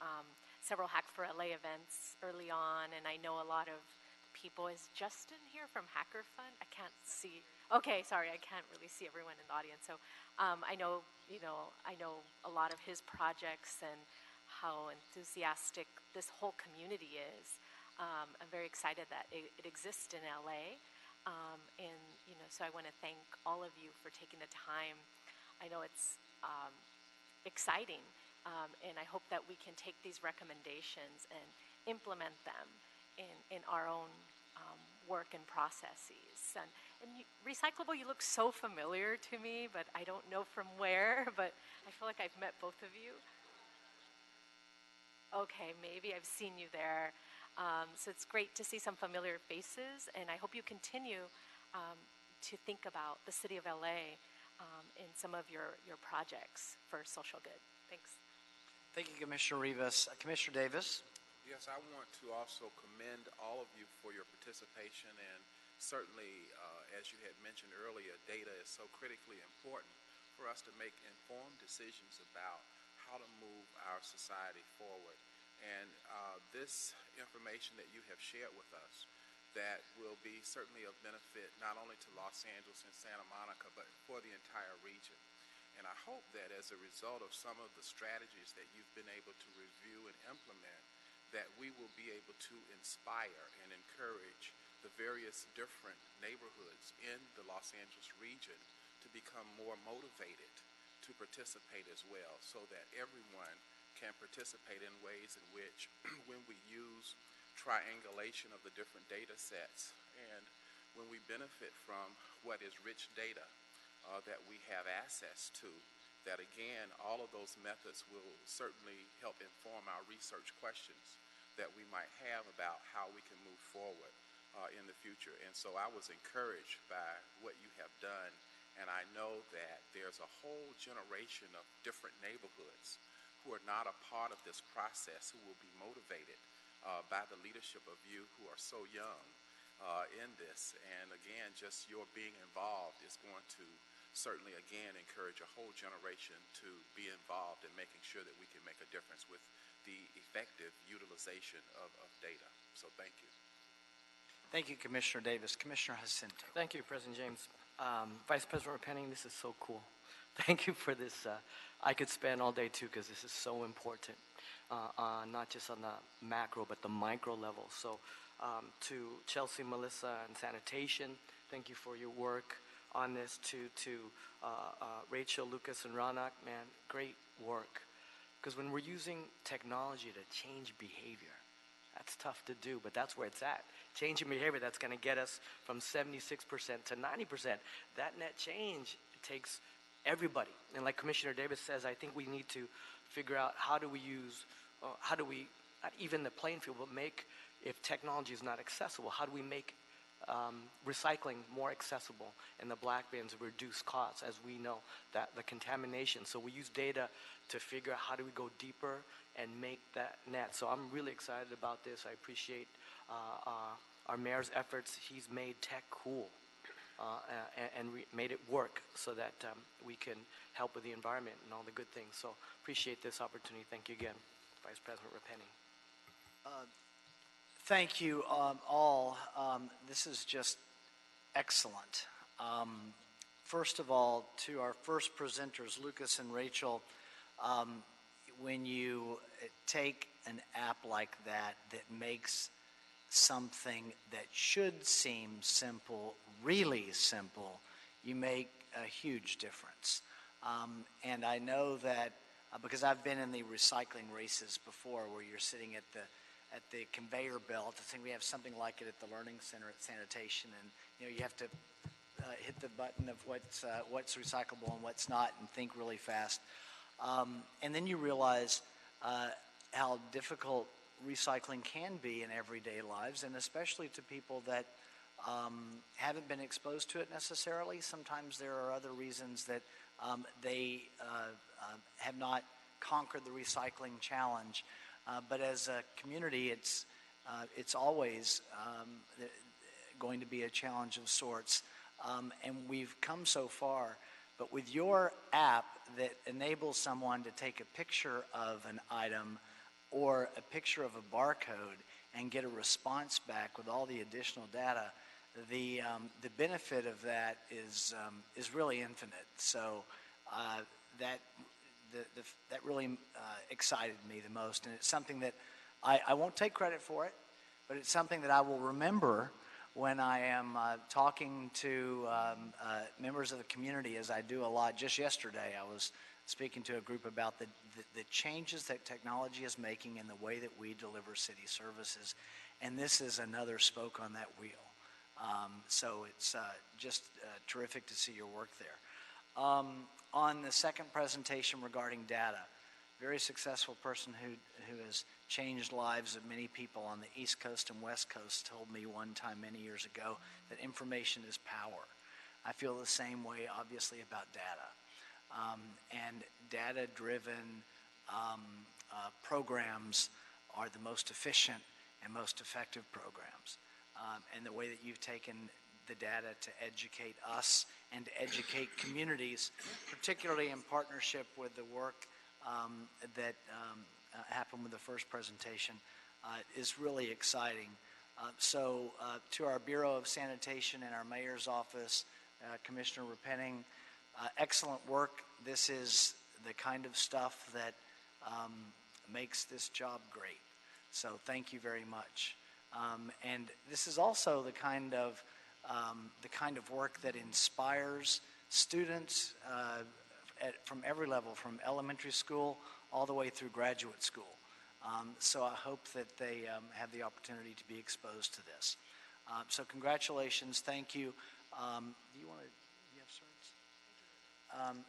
several Hack for LA events early on, and I know a lot of people. Is Justin here from Hacker Fund? I can't see. Okay, sorry, I can't really see everyone in the audience. So I know a lot of his projects and how enthusiastic this whole community is. I'm very excited that it exists in LA, and so I want to thank all of you for taking the time. I know it's exciting, and I hope that we can take these recommendations and implement them in our own work and processes. And recyclable, you look so familiar to me, but I don't know from where, but I feel like I've met both of you. Okay, maybe I've seen you there. So it's great to see some familiar faces, and I hope you continue to think about the city of LA in some of your projects for social good. Thanks. Thank you, Commissioner Rivas. Commissioner Davis? Yes, I want to also commend all of you for your participation, and certainly, as you had mentioned earlier, data is so critically important for us to make informed decisions about how to move our society forward. And this information that you have shared with us that will be certainly of benefit not only to Los Angeles and Santa Monica, but for the entire region. And I hope that as a result of some of the strategies that you've been able to review and implement, that we will be able to inspire and encourage the various different neighborhoods in the Los Angeles region to become more motivated to participate as well, so that everyone can participate in ways in which when we use triangulation of the different data sets and when we benefit from what is rich data that we have access to, that again, all of those methods will certainly help inform our research questions that we might have about how we can move forward in the future. And so I was encouraged by what you have done, and I know that there's a whole generation of different neighborhoods who are not a part of this process who will be motivated by the leadership of you who are so young in this. And again, just your being involved is going to certainly again encourage a whole generation to be involved in making sure that we can make a difference with the effective utilization of data. So thank you. Thank you, Commissioner Davis. Commissioner Jacinto. Thank you, President James. Vice President Repenning, this is so cool. Thank you for this. I could spend all day too, because this is so important, not just on the macro, but the micro level. So to Chelsea, Melissa, and sanitation, thank you for your work on this. To Rachel, Lucas, and Ronak, man, great work. Because when we're using technology to change behavior, that's tough to do, but that's where it's at. Changing behavior, that's going to get us from 76% to 90%. That net change takes everybody. And like Commissioner Davis says, I think we need to figure out how do we use, not even the playing field, but make, if technology is not accessible, how do we make recycling more accessible in the black bins, reduce costs, as we know that the contamination. So we use data to figure out how do we go deeper and make that net. So I'm really excited about this. I appreciate our mayor's efforts. He's made tech cool and made it work so that we can help with the environment and all the good things. So appreciate this opportunity. Thank you again, Vice President Repenning. Thank you all. This is just excellent. First of all, to our first presenters, Lucas and Rachel, when you take an app like that that makes something that should seem simple, really simple, you make a huge difference. And I know that because I've been in the recycling races before where you're sitting at the conveyor belt. I think we have something like it at the Learning Center at Sanitation, and you have to hit the button of what's recyclable and what's not, and think really fast. And then you realize how difficult recycling can be in everyday lives, and especially to people that haven't been exposed to it necessarily. Sometimes there are other reasons that they have not conquered the recycling challenge. But as a community, it's always going to be a challenge of sorts. And we've come so far. But with your app that enables someone to take a picture of an item or a picture of a barcode and get a response back with all the additional data, the benefit of that is really infinite. So that really excited me the most, and it's something that I won't take credit for it, but it's something that I will remember when I am talking to members of the community, as I do a lot. Just yesterday I was speaking to a group about the changes that technology is making in the way that we deliver city services, and this is another spoke on that wheel. So it's just terrific to see your work there. On the second presentation regarding data, very successful person who has changed lives of many people on the East Coast and West Coast told me one time many years ago that information is power. I feel the same way, obviously, about data. And data-driven programs are the most efficient and most effective programs. And the way that you've taken the data to educate us and to educate communities, particularly in partnership with the work that happened with the first presentation, is really exciting. So to our Bureau of Sanitation and our Mayor's Office, Commissioner Repenning, excellent work. This is the kind of stuff that makes this job great. So thank you very much. And this is also the kind of work that inspires students from every level, from elementary school all the way through graduate school. So I hope that they have the opportunity to be exposed to this. So congratulations, thank you. Do you have certs?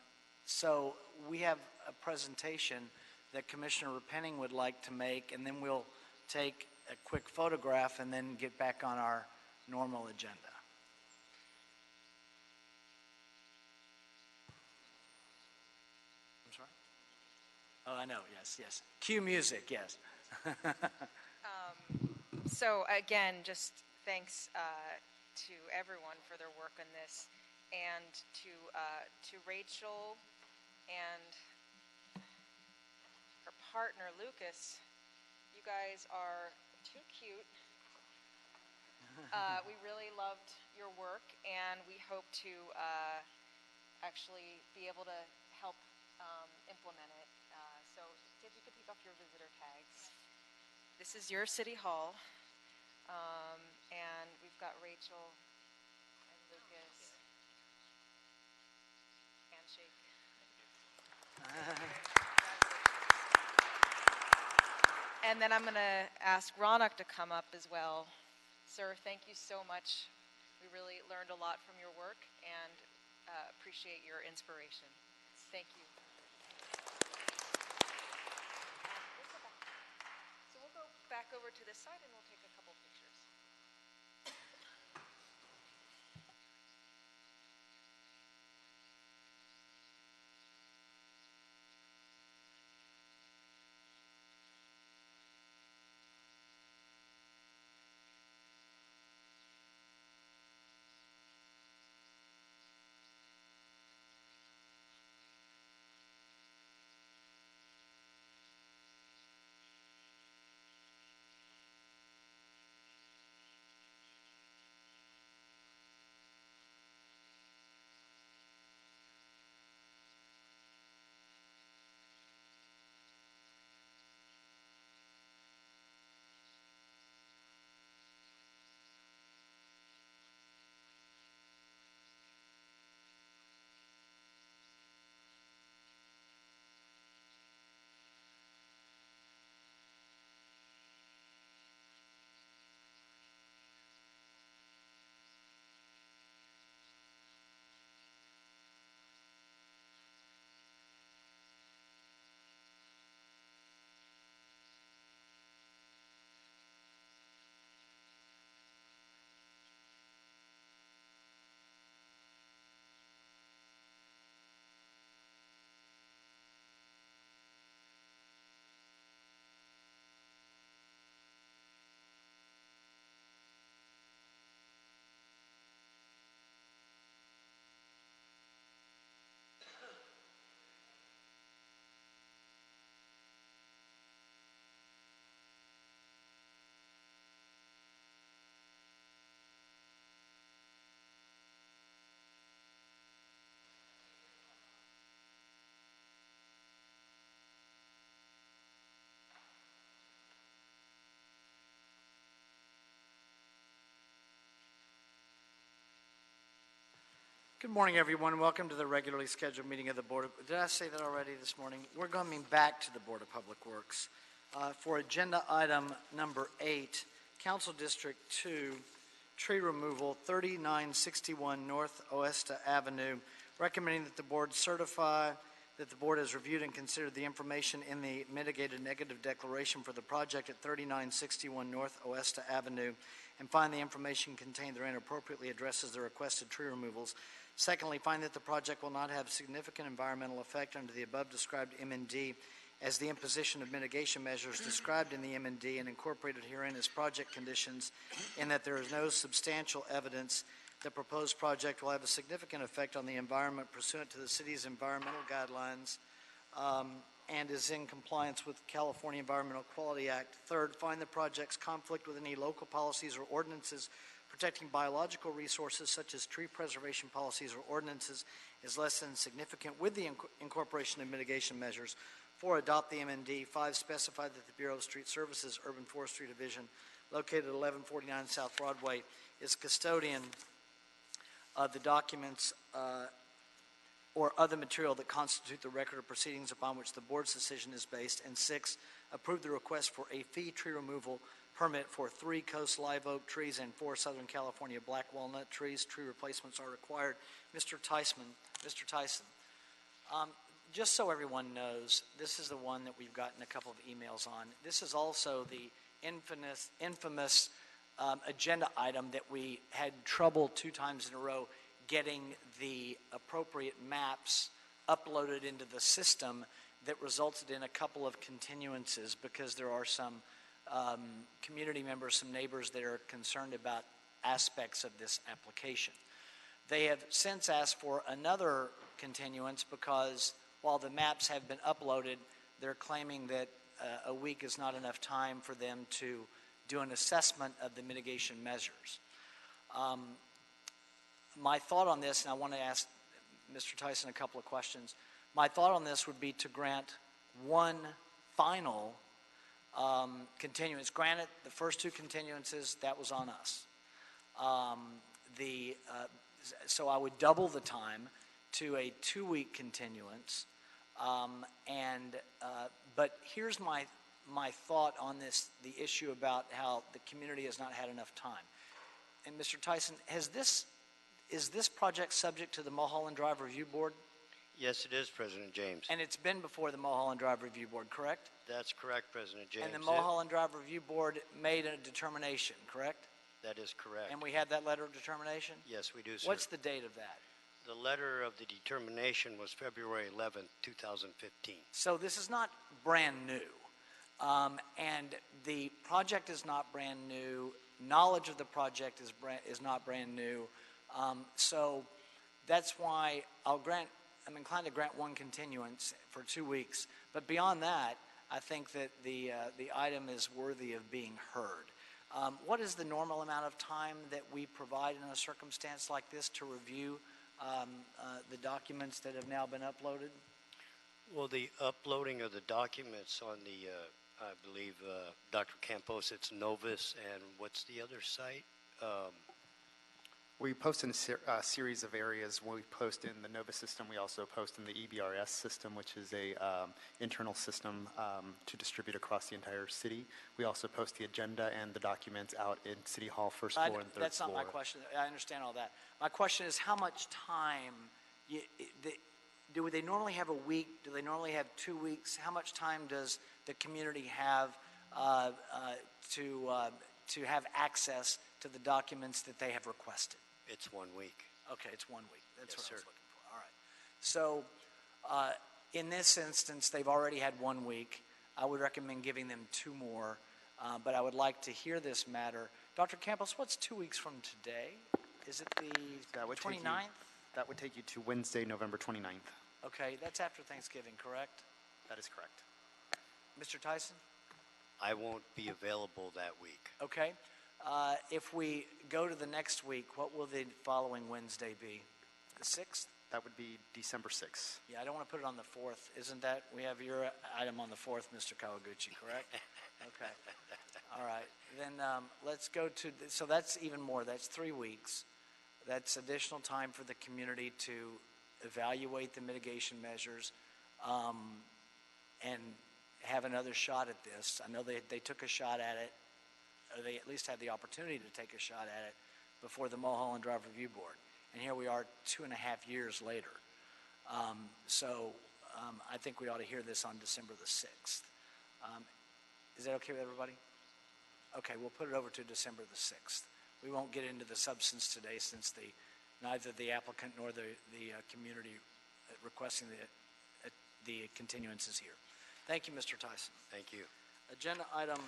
So we have a presentation that Commissioner Repenning would like to make, and then we'll take a quick photograph and then get back on our normal agenda. I'm sorry? Oh, I know, yes. Cue music, yes. So again, just thanks to everyone for their work on this, and to Rachel and her partner Lucas. You guys are too cute. We really loved your work, and we hope to actually be able to help implement it. So if you could take off your visitor tags. This is your City Hall, and we've got Rachel and Lucas. Handshake. And then I'm going to ask Ronak to come up as well. Sir, thank you so much. We really learned a lot from your work and appreciate your inspiration. Thank you. So we'll go back over to this side and we'll take a couple pictures. Good morning, everyone. Welcome to the regularly scheduled meeting of the Board of... Did I say that already this morning? We're coming back to the Board of Public Works. For agenda item number 8, Council District 2, tree removal, 3961 North Oesta Avenue, recommending that the board certify that the board has reviewed and considered the information in the mitigated negative declaration for the project at 3961 North Oesta Avenue and find the information contained therein appropriately addresses the requested tree removals. Secondly, find that the project will not have significant environmental effect under the above described M&D as the imposition of mitigation measures described in the M&D and incorporated herein as project conditions, in that there is no substantial evidence the proposed project will have a significant effect on the environment pursuant to the city's environmental guidelines and is in compliance with California Environmental Quality Act. Third, find the project's conflict with any local policies or ordinances protecting biological resources such as tree preservation policies or ordinances is less than significant with the incorporation of mitigation measures. 4, adopt the M&D. 5, specify that the Bureau of Street Services Urban Forestry Division, located at 1149 South Broadway, is custodian of the documents or other material that constitute the record of proceedings upon which the board's decision is based. And 6, approve the request for a fee tree removal permit for 3 coast live oak trees and 4 Southern California black walnut trees. Tree replacements are required. Mr. Tyson, just so everyone knows, this is the one that we've gotten a couple of emails on. This is also the infamous agenda item that we had trouble 2 times in a row getting the appropriate maps uploaded into the system that resulted in a couple of continuances because there are some community members, some neighbors that are concerned about aspects of this application. They have since asked for another continuance because while the maps have been uploaded, they're claiming that a week is not enough time for them to do an assessment of the mitigation measures. My thought on this, and I want to ask Mr. Tyson a couple of questions, my thought on this would be to grant one final continuance. Granted, the first 2 continuances, that was on us. So I would double the time to a 2-week continuance. But here's my thought on this, the issue about how the community has not had enough time. And Mr. Tyson, is this project subject to the Mulholland Drive Review Board? Yes, it is, President James. And it's been before the Mulholland Drive Review Board, correct? That's correct, President James. And the Mulholland Drive Review Board made a determination, correct? That is correct. And we had that letter of determination? Yes, we do, sir. What's the date of that? The letter of the determination was February 11th, 2015. So this is not brand new. And the project is not brand new. Knowledge of the project is not brand new. So that's why I'm inclined to grant one continuance for 2 weeks. But beyond that, I think that the item is worthy of being heard. What is the normal amount of time that we provide in a circumstance like this to review the documents that have now been uploaded? Well, the uploading of the documents on the, I believe, Dr. Campos, it's Novus, and what's the other site? We post in a series of areas. We post in the NOVA system. We also post in the EBRS system, which is a internal system to distribute across the entire city. We also post the agenda and the documents out in City Hall, first floor and third floor. That's not my question. I understand all that. My question is how much time, do they normally have a week? Do they normally have 2 weeks? How much time does the community have to have access to the documents that they have requested? It's 1 week. Okay, it's 1 week. That's Yes, what I was sir. looking for. All right. So in this instance, they've already had 1 week. I would recommend giving them 2 more, but I would like to hear this matter. Dr. Campos, what's 2 weeks from today? Is it the 29th? That would take you to Wednesday, November 29th. Okay, that's after Thanksgiving, correct? That is correct. Mr. Tyson? I won't be available that week. Okay. If we go to the next week, what will the following Wednesday be? The 6th? That would be December 6th. Yeah, I don't want to put it on the 4th. Isn't that, we have your item on the 4th, Mr. Kawaguchi, correct? Okay. All right. Then let's go to, so that's even more. That's 3 weeks. That's additional time for the community to evaluate the mitigation measures and have another shot at this. I know they took a shot at it, or they at least had the opportunity to take a shot at it before the Mulholland Drive Review Board. And here we are 2.5 years later. I think we ought to hear this on December the 6th. Is that okay with everybody? Okay, we'll put it over to December the 6th. We won't get into the substance today since neither the applicant nor the community requesting the continuance is here. Thank you, Mr. Tyson. Thank you. Agenda item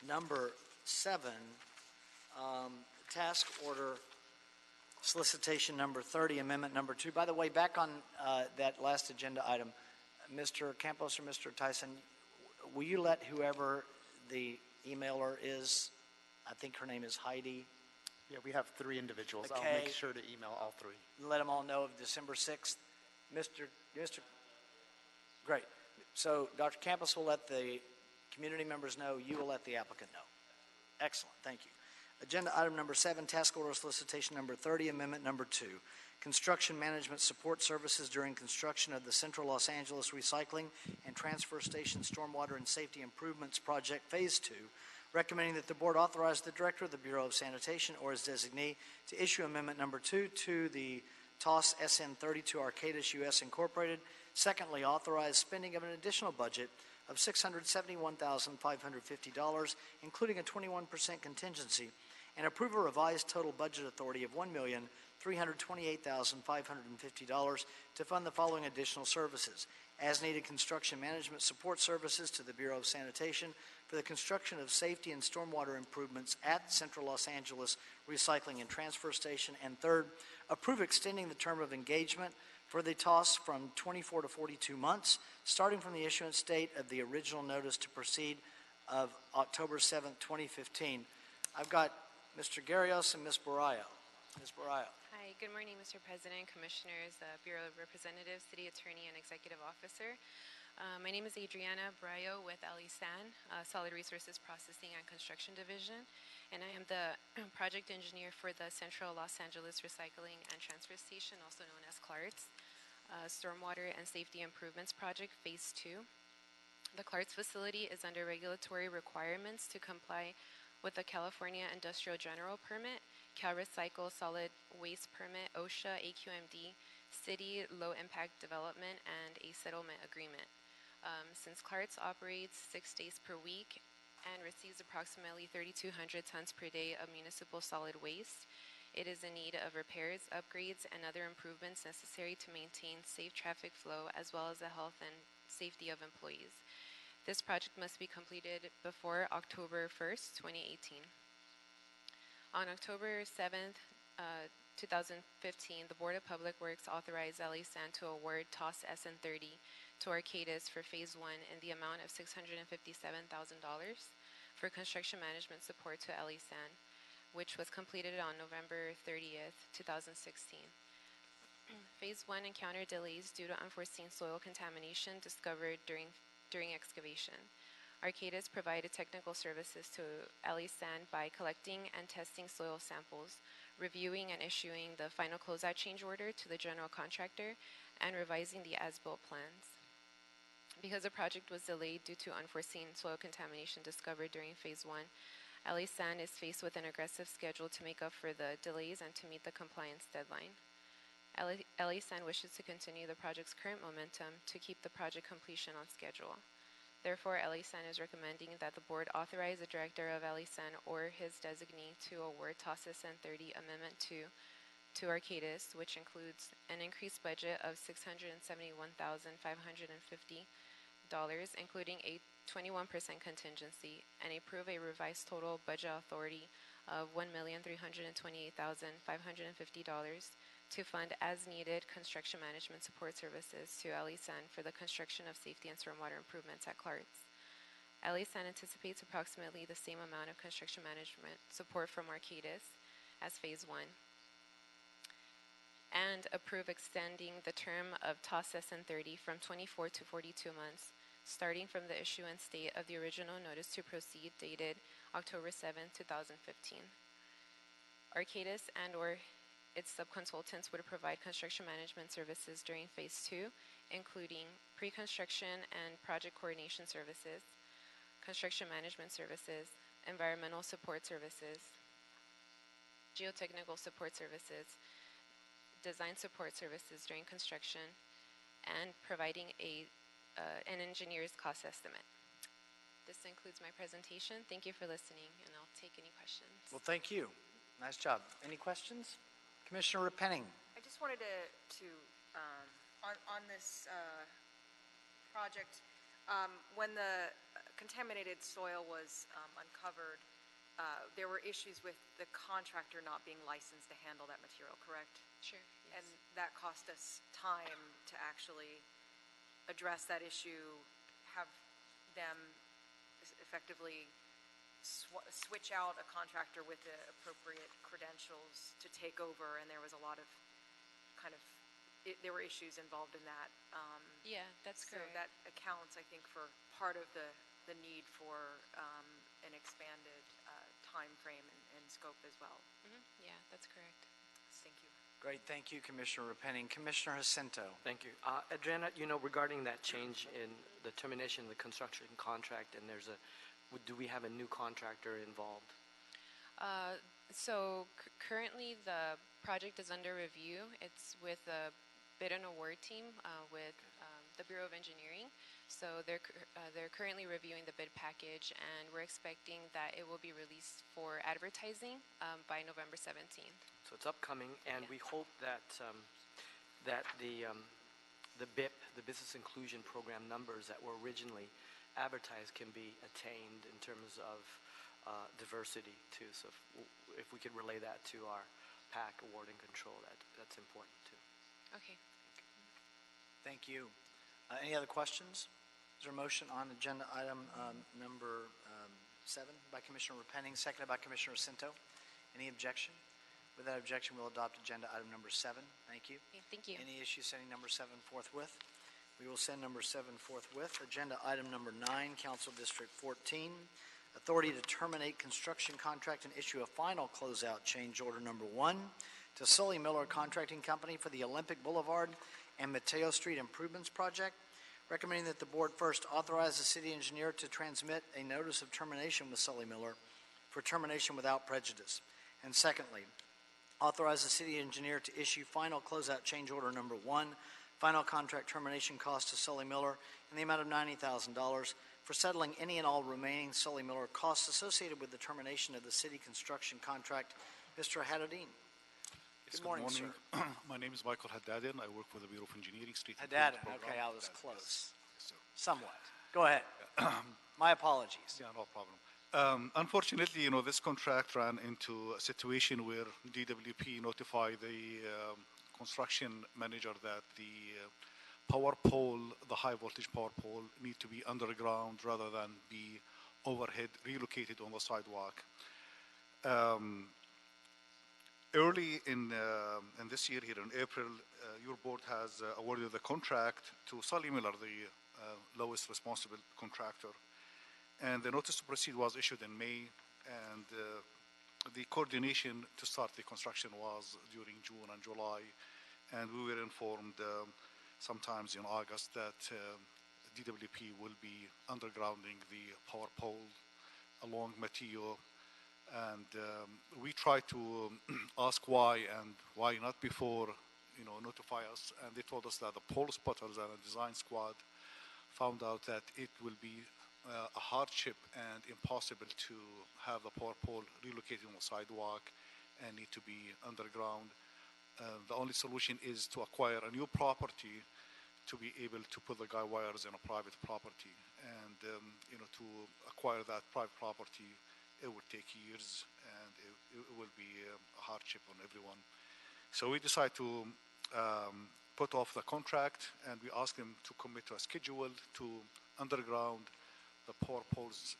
number 7, task order solicitation number 30, amendment number 2. By the way, back on that last agenda item, Mr. Campos or Mr. Tyson, will you let whoever the emailer is, I think her name is Heidi. Yeah, we have 3 individuals. Okay. I'll make sure to email all 3. Let them all know of December 6th. Great. So Dr. Campos will let the community members know. You will let the applicant know. Excellent. Thank you. Agenda item number 7, task order solicitation number 30, amendment number 2. Construction management support services during construction of the Central Los Angeles Recycling and Transfer Station Stormwater and Safety Improvements Project Phase 2, recommending that the board authorize the director of the Bureau of Sanitation or his designee to issue amendment number 2 to the TOS SN 32 Arcadis US Incorporated. Secondly, authorize spending of an additional budget of $671,550, including a 21% contingency, and approve a revised total budget authority of $1,328,550 to fund the following additional services: as needed construction management support services to the Bureau of Sanitation for the construction of safety and stormwater improvements at Central Los Angeles Recycling and Transfer Station. And third, approve extending the term of engagement for the TOS from 24 to 42 months, starting from the issuance date of the original notice to proceed of October 7, 2015. I've got Mr. Garrios and Ms. Barrio. Ms. Barrio. Hi, good morning, Mr. President, Commissioners, Bureau of Representatives, City Attorney, and Executive Officer. My name is Adriana Brayo with LESAN, Solid Resources Processing and Construction Division, and I am the project engineer for the Central Los Angeles Recycling and Transfer Station, also known as CLARTS, Stormwater and Safety Improvements Project Phase 2. The CLARTS facility is under regulatory requirements to comply with the California Industrial General Permit, CalRecycle Solid Waste Permit, OSHA, AQMD, City Low Impact Development, and a settlement agreement. Since CLARTS operates 6 days per week and receives approximately 3,200 tons per day of municipal solid waste, it is in need of repairs, upgrades, and other improvements necessary to maintain safe traffic flow as well as the health and safety of employees. This project must be completed before October 1st, 2018. On October 7th, 2015, the Board of Public Works authorized LESAN to award TOS SN30 to Arcadis for Phase 1 in the amount of $657,000 for construction management support to LESAN, which was completed on November 30th, 2016. Phase 1 encountered delays due to unforeseen soil contamination discovered during excavation. Arcadis provided technical services to LESAN by collecting and testing soil samples, reviewing and issuing the final closeout change order to the general contractor, and revising the as-built plans. Because the project was delayed due to unforeseen soil contamination discovered during Phase 1, LESAN is faced with an aggressive schedule to make up for the delays and to meet the compliance deadline. LESAN wishes to continue the project's current momentum to keep the project completion on schedule. Therefore, LESAN is recommending that the board authorize the director of LESAN or his designee to award TOS SN30 Amendment 2 to Arcadis, which includes an increased budget of $671,550, including a 21% contingency, and approve a revised total budget authority of $1,328,550 to fund as-needed construction management support services to LESAN for the construction of safety and stormwater improvements at CLARTS. LESAN anticipates approximately the same amount of construction management support from Arcadis as Phase 1, and approve extending the term of TOS SN30 from 24 to 42 months, starting from the issuance date of the original notice to proceed dated October 7, 2015. Arcadis and or its subconsultants would provide construction management services during Phase 2, including pre-construction and project coordination services, construction management services, environmental support services, geotechnical support services, design support services during construction, and providing an engineer's cost estimate. This includes my presentation. Thank you for listening, and I'll take any questions. Well, thank you. Nice job. Any questions? Commissioner Repenning. I just wanted to on this project, when the contaminated soil was uncovered, there were issues with the contractor not being licensed to handle that material, correct? Sure, yes. And that cost us time to actually address that issue, have them effectively switch out a contractor with the appropriate credentials to take over, and there was a lot of there were issues involved in that. Yeah, that's correct. So that accounts, I think, for part of the need for an expanded time frame and scope as well. Yeah, that's correct. Thank you. Great, thank you, Commissioner Repenning. Commissioner Jacinto. Thank you. Adriana, regarding that change in the termination of the construction contract, and do we have a new contractor involved? So currently the project is under review. It's with a bid and award team with the Bureau of Engineering. So they're currently reviewing the bid package, and we're expecting that it will be released for advertising by November 17th. So it's upcoming, and we hope that the BIP, the Business Inclusion Program numbers that were originally advertised can be attained in terms of diversity too. So if we could relay that to our PAC award and control, that's important too. Okay. Thank you. Any other questions? Is there a motion on agenda item number 7 by Commissioner Repenning, seconded by Commissioner Jacinto? Any objection? Without objection, we'll adopt agenda item number 7. Thank you. Okay, thank you. Any issues sending number 7 forthwith? We will send number 7 forthwith. Agenda item number 9, Council District 14, authority to terminate construction contract and issue a final closeout change order number 1 to Sully Miller Contracting Company for the Olympic Boulevard and Mateo Street Improvements Project, recommending that the board first authorize the city engineer to transmit a notice of termination with Sully Miller for termination without prejudice. And secondly, authorize the city engineer to issue final closeout change order number 1, final contract termination cost to Sully Miller in the amount of $90,000 for settling any and all remaining Sully Miller costs associated with the termination of the city construction contract. Mr. Haddadin. Yes, Good morning, sir. My name is Michael Haddadin. I work for the Bureau of Engineering Street Haddadin, Improvement okay, Program. I was close. Yes, sir. Somewhat. Go ahead. My apologies. Yeah, no problem. Unfortunately, this contract ran into a situation where DWP notified the construction manager that the power pole, the high voltage power pole, need to be underground rather than be overhead, relocated on the sidewalk. Early in this year, here in April, your board has awarded the contract to Sully Miller, the lowest responsible contractor. And the notice to proceed was issued in May, and the coordination to start the construction was during June and July. And we were informed sometimes in August that DWP will be undergrounding the power pole along Mateo. And we tried to ask why and why not before, notify us. And they told us that the pole spotters and a design squad found out that it will be a hardship and impossible to have the power pole relocated on the sidewalk and need to be underground. The only solution is to acquire a new property to be able to put the guy wires in a private property. And, to acquire that private property, it would take years, and it will be a hardship on everyone. So we decided to put off the contract, and we asked them to commit to a schedule to underground the power poles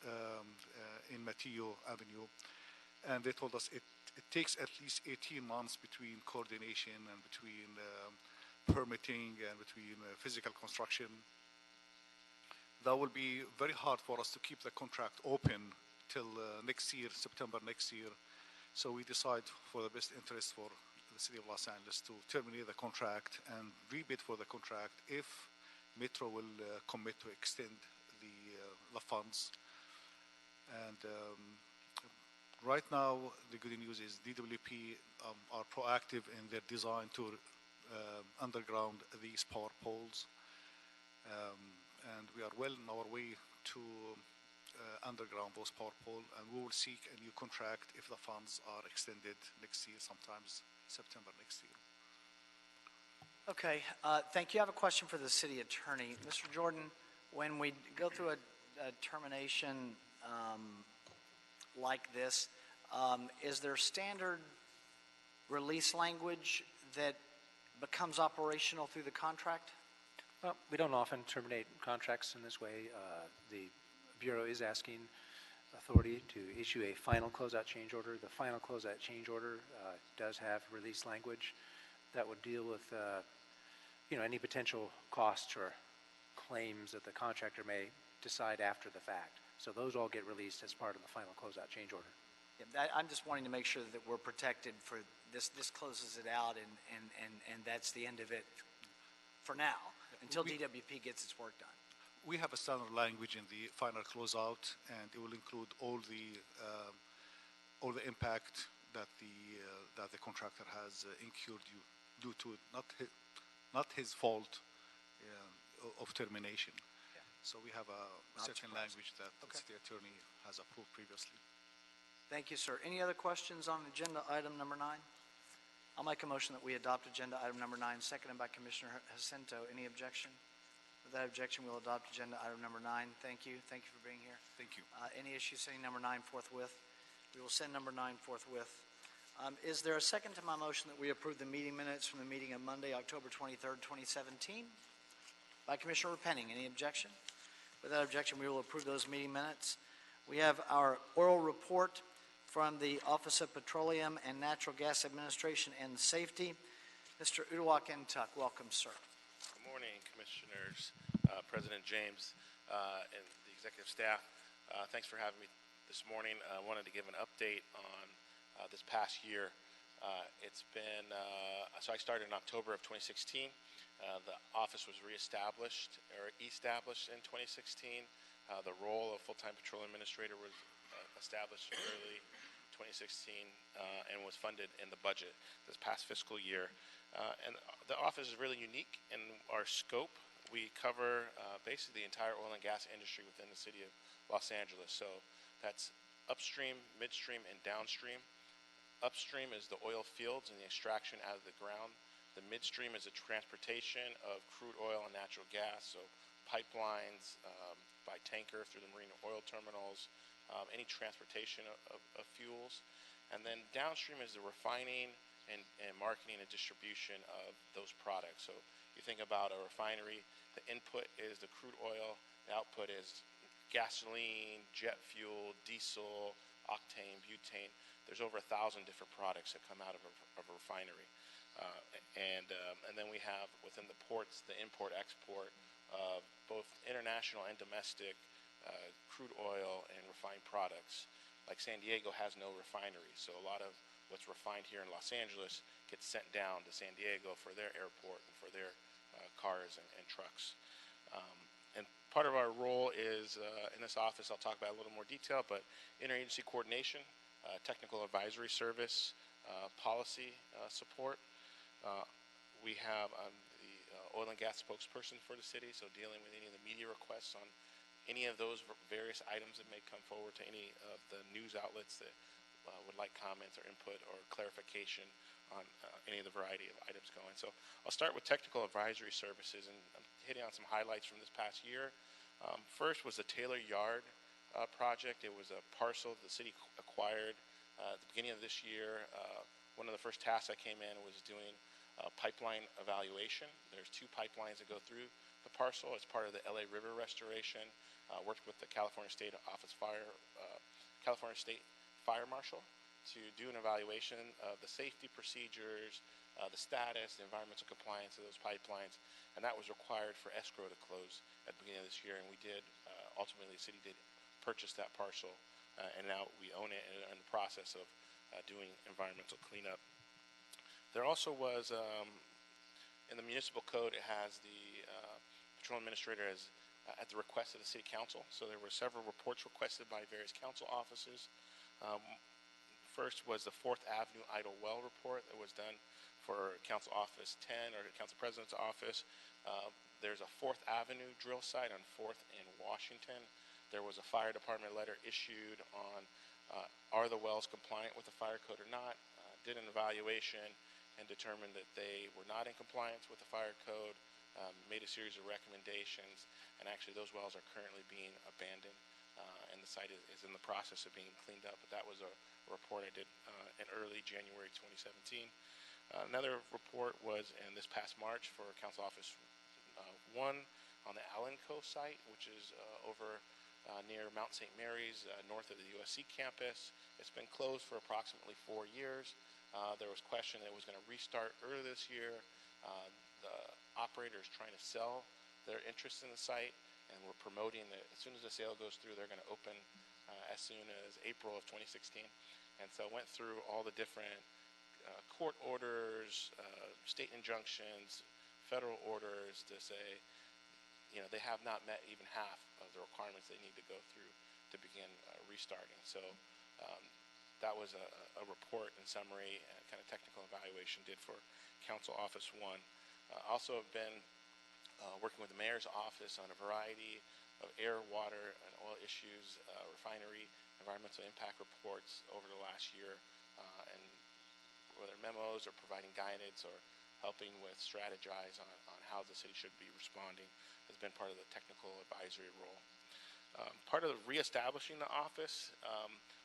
in Mateo Avenue. And they told us it takes at least 18 months between coordination and between permitting and between physical construction. That will be very hard for us to keep the contract open till next year, September next year. So we decide for the best interest for the City of Los Angeles to terminate the contract and rebid for the contract if Metro will commit to extend the funds. And right now, the good news is DWP are proactive in their design to underground these power poles. And we are well on our way to underground those power poles, and we will seek a new contract if the funds are extended next year, sometimes September next year. Okay, thank you. I have a question for the city attorney. Mr. Jordan, when we go through a termination like this, is there standard release language that becomes operational through the contract? Well, we don't often terminate contracts in this way. The Bureau is asking authority to issue a final closeout change order. The final closeout change order does have release language that would deal with any potential costs or claims that the contractor may decide after the fact. So those all get released as part of the final closeout change order. Yeah, I'm just wanting to make sure that we're protected for this. This closes it out, and that's the end of it for now, until DWP gets its work done. We have a standard language in the final closeout, and it will include all the impact that the contractor has incurred due to not his fault of termination. Yeah. So we have a certain language that the city attorney has approved previously. Thank you, sir. Any other questions on agenda item number 9? I'll make a motion that we adopt agenda item number 9, seconded by Commissioner Jacinto. Any objection? Without objection, we'll adopt agenda item number 9. Thank you. Thank you for being here. Thank you. Any issues sending number 9 forthwith? We will send number 9 forthwith. Is there a second to my motion that we approve the meeting minutes from the meeting of Monday, October 23rd, 2017? By Commissioner Penning. Any objection? Without objection, we will approve those meeting minutes. We have our oral report from the Office of Petroleum and Natural Gas Administration and Safety. Mr. Uduak Ntuk, welcome, sir. Good morning, Commissioners, President James, and the executive staff. Thanks for having me this morning. I wanted to give an update on this past year. It's been, so I started in October of 2016. The office was reestablished or established in 2016. The role of full-time patrol administrator was established early 2016 and was funded in the budget this past fiscal year. And the office is really unique in our scope. We cover basically the entire oil and gas industry within the city of Los Angeles. So that's upstream, midstream, and downstream. Upstream is the oil fields and the extraction out of the ground. The midstream is the transportation of crude oil and natural gas, so pipelines by tanker through the marine oil terminals, any transportation of fuels. And then downstream is the refining and marketing and distribution of those products. So you think about a refinery, the input is the crude oil, the output is gasoline, jet fuel, diesel, octane, butane. There's over 1,000 different products that come out of a refinery. And then we have within the ports the import-export of both international and domestic crude oil and refined products. Like San Diego has no refinery, so a lot of what's refined here in Los Angeles gets sent down to San Diego for their airport and for their cars and trucks. And part of our role is in this office, I'll talk about a little more detail, but interagency coordination, technical advisory service, policy support. We have the oil and gas spokesperson for the city, so dealing with any of the media requests on any of those various items that may come forward to any of the news outlets that would like comments or input or clarification on any of the variety of items going. So I'll start with technical advisory services, and I'm hitting on some highlights from this past year. First was the Taylor Yard project. It was a parcel the city acquired at the beginning of this year. One of the first tasks I came in was doing pipeline evaluation. There's 2 pipelines that go through the parcel as part of the LA River restoration. Worked with the California State Fire Marshal to do an evaluation of the safety procedures, the status, the environmental compliance of those pipelines, and that was required for escrow to close at the beginning of this year. And we did, ultimately, the city did purchase that parcel, and now we own it and are in the process of doing environmental cleanup. There also was, in the municipal code, it has the patrol administrator as at the request of the city council. So there were several reports requested by various council offices. First was the 4th Avenue Idle Well report that was done for Council Office 10 or Council President's office. There's a 4th Avenue drill site on 4th and Washington. There was a fire department letter issued on are the wells compliant with the fire code or not. Did an evaluation and determined that they were not in compliance with the fire code. Made a series of recommendations, and actually those wells are currently being abandoned, and the site is in the process of being cleaned up. But that was a report I did in early January 2017. Another report was in this past March for Council Office 1 on the Allen Cove site, which is over near Mount St. Mary's, north of the USC campus. It's been closed for approximately 4 years. There was question that it was going to restart earlier this year. The operator is trying to sell their interest in the site, and we're promoting that as soon as the sale goes through, they're going to open as soon as April of 2016. And so went through all the different court orders, state injunctions, federal orders to say, they have not met even half of the requirements they need to go through to begin restarting. So that was a report in summary, kind of technical evaluation did for Council Office 1. Also have been working with the Mayor's Office on a variety of air, water, and oil issues, refinery, environmental impact reports over the last year, and whether memos or providing guidance or helping with strategize on how the city should be responding has been part of the technical advisory role. Part of the reestablishing the office,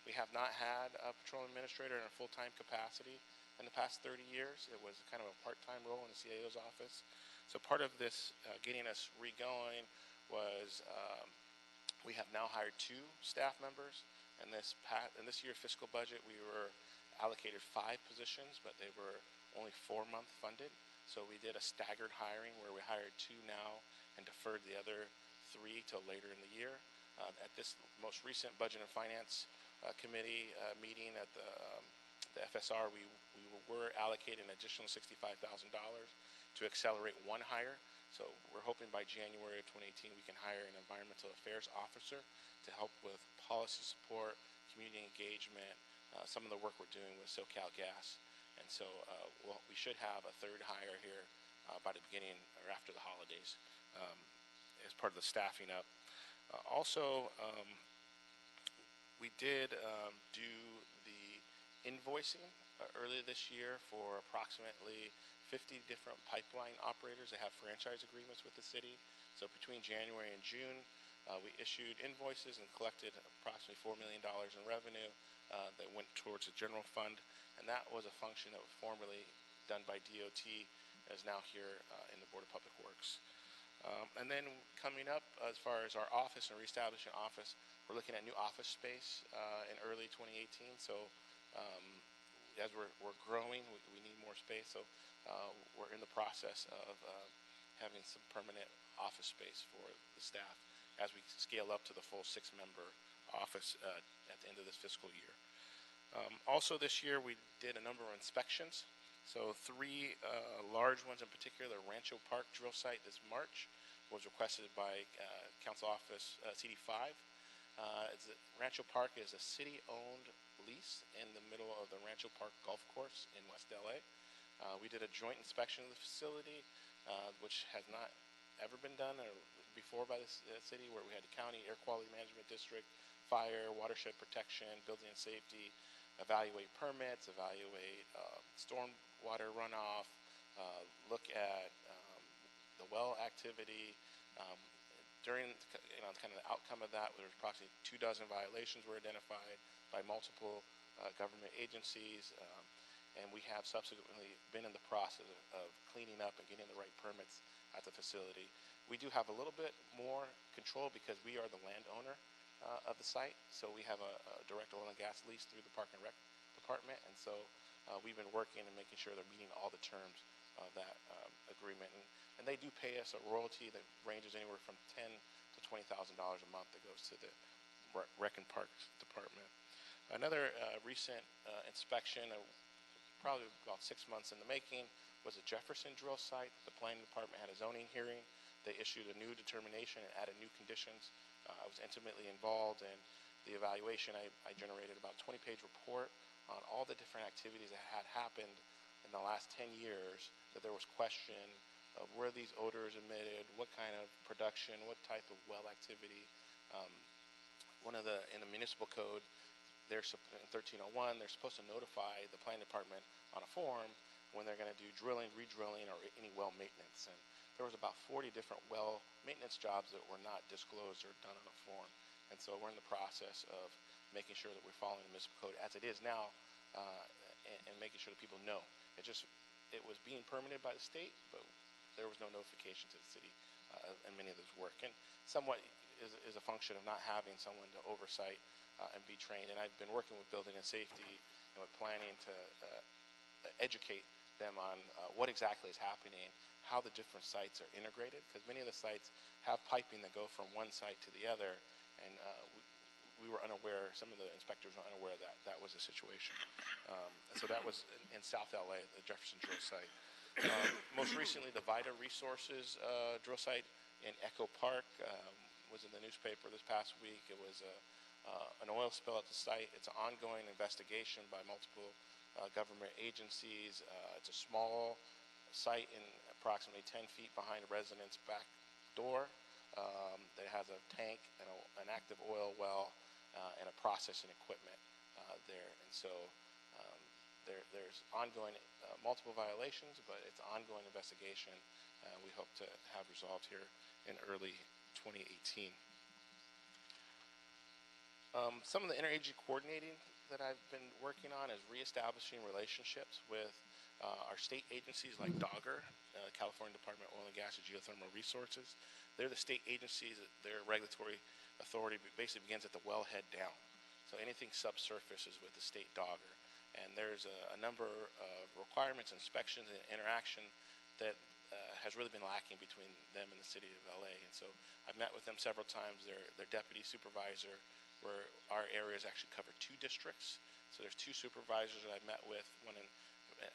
we have not had a patrol administrator in a full-time capacity in the past 30 years. It was kind of a part-time role in the CAO's office. So part of this getting us re-going was we have now hired 2 staff members. In this year's fiscal budget, we were allocated 5 positions, but they were only 4-month funded. So we did a staggered hiring where we hired 2 now and deferred the other 3 till later in the year. At this most recent Budget and Finance Committee meeting at the FSR, we were allocated an additional $65,000 to accelerate 1 hire. So we're hoping by January of 2018 we can hire an environmental affairs officer to help with policy support, community engagement, some of the work we're doing with SoCalGas. And so we should have a 3rd hire here by the beginning or after the holidays as part of the staffing up. Also, we did do the invoicing earlier this year for approximately 50 different pipeline operators that have franchise agreements with the city. So between January and June, we issued invoices and collected approximately $4 million in revenue that went towards the general fund. And that was a function that was formerly done by DOT and is now here in the Board of Public Works. And then coming up, as far as our office and reestablishing office, we're looking at new office space in early 2018. So as we're growing, we need more space. So we're in the process of having some permanent office space for the staff as we scale up to the full 6-member office at the end of this fiscal year. Also this year, we did a number of inspections. So 3 large ones in particular. The Rancho Park drill site this March was requested by Council Office CD5. Rancho Park is a city-owned lease in the middle of the Rancho Park Golf Course in West LA. We did a joint inspection of the facility, which has not ever been done before by the city, where we had the County Air Quality Management District, fire, watershed protection, building and safety, evaluate permits, evaluate storm water runoff, look at the well activity. During kind of the outcome of that, there was approximately 24 violations were identified by multiple government agencies, and we have subsequently been in the process of cleaning up and getting the right permits at the facility. We do have a little bit more control because we are the landowner of the site, so we have a direct oil and gas lease through the Park and Rec Department, and so we've been working and making sure they're meeting all the terms of that agreement. And they do pay us a royalty that ranges anywhere from $10,000 to $20,000 a month that goes to the Rec and Parks Department. Another recent inspection, probably about 6 months in the making, was a Jefferson drill site. The planning department had a zoning hearing. They issued a new determination and added new conditions. I was intimately involved in the evaluation. I generated about a 20-page report on all the different activities that had happened in the last 10 years that there was question of where these odors emitted, what kind of production, what type of well activity. In the municipal code, in 1301, they're supposed to notify the planning department on a form when they're going to do drilling, re-drilling, or any well maintenance. And there was about 40 different well maintenance jobs that were not disclosed or done on a form. And so we're in the process of making sure that we're following the municipal code as it is now, and making sure that people know. It was being permitted by the state, but there was no notification to the city and many of those work. And somewhat is a function of not having someone to oversight and be trained. And I've been working with building and safety and with planning to educate them on what exactly is happening, how the different sites are integrated, because many of the sites have piping that go from one site to the other, and we were unaware, some of the inspectors were unaware that that was the situation. So that was in South LA, the Jefferson drill site. Most recently, the Vita Resources drill site in Echo Park was in the newspaper this past week. It was an oil spill at the site. It's an ongoing investigation by multiple government agencies. It's a small site in approximately 10 feet behind a resident's back door that has a tank and an active oil well and a processing equipment there. And so there's ongoing multiple violations, but it's an ongoing investigation. We hope to have resolved here in early 2018. Some of the interagency coordinating that I've been working on is reestablishing relationships with our state agencies like DOGGR, California Department of Oil and Gas and Geothermal Resources. They're the state agencies, their regulatory authority basically begins at the wellhead down. So anything subsurface is with the state DOGGR. And there's a number of requirements, inspections, and interaction that has really been lacking between them and the city of LA. And so I've met with them several times. Their deputy supervisor, where our areas actually cover 2 districts. So there's 2 supervisors that I've met with, one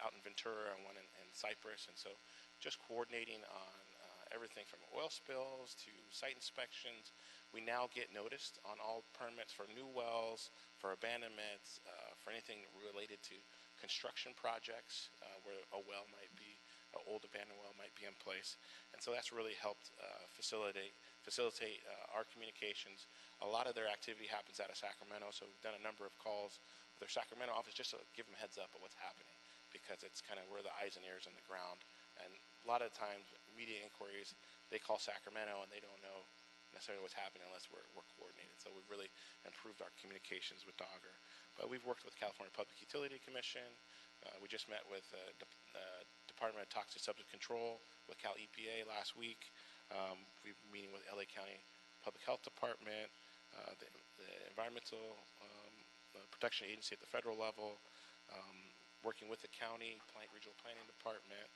out in Ventura and one in Cypress. And so just coordinating on everything from oil spills to site inspections. We now get noticed on all permits for new wells, for abandonments, for anything related to construction projects where a well might be, an old abandoned well might be in place. And so that's really helped facilitate our communications. A lot of their activity happens out of Sacramento, so we've done a number of calls with their Sacramento office just to give them a heads up of what's happening, because it's kind of where the eyes and ears on the ground. And a lot of times, media inquiries, they call Sacramento and they don't know necessarily what's happening unless we're coordinated. So we've really improved our communications with DOGGR. But we've worked with California Public Utility Commission. We just met with Department of Toxic Substance Control with Cal EPA last week. We've been meeting with LA County Public Health Department, the Environmental Protection Agency at the federal level, working with the county, regional planning department.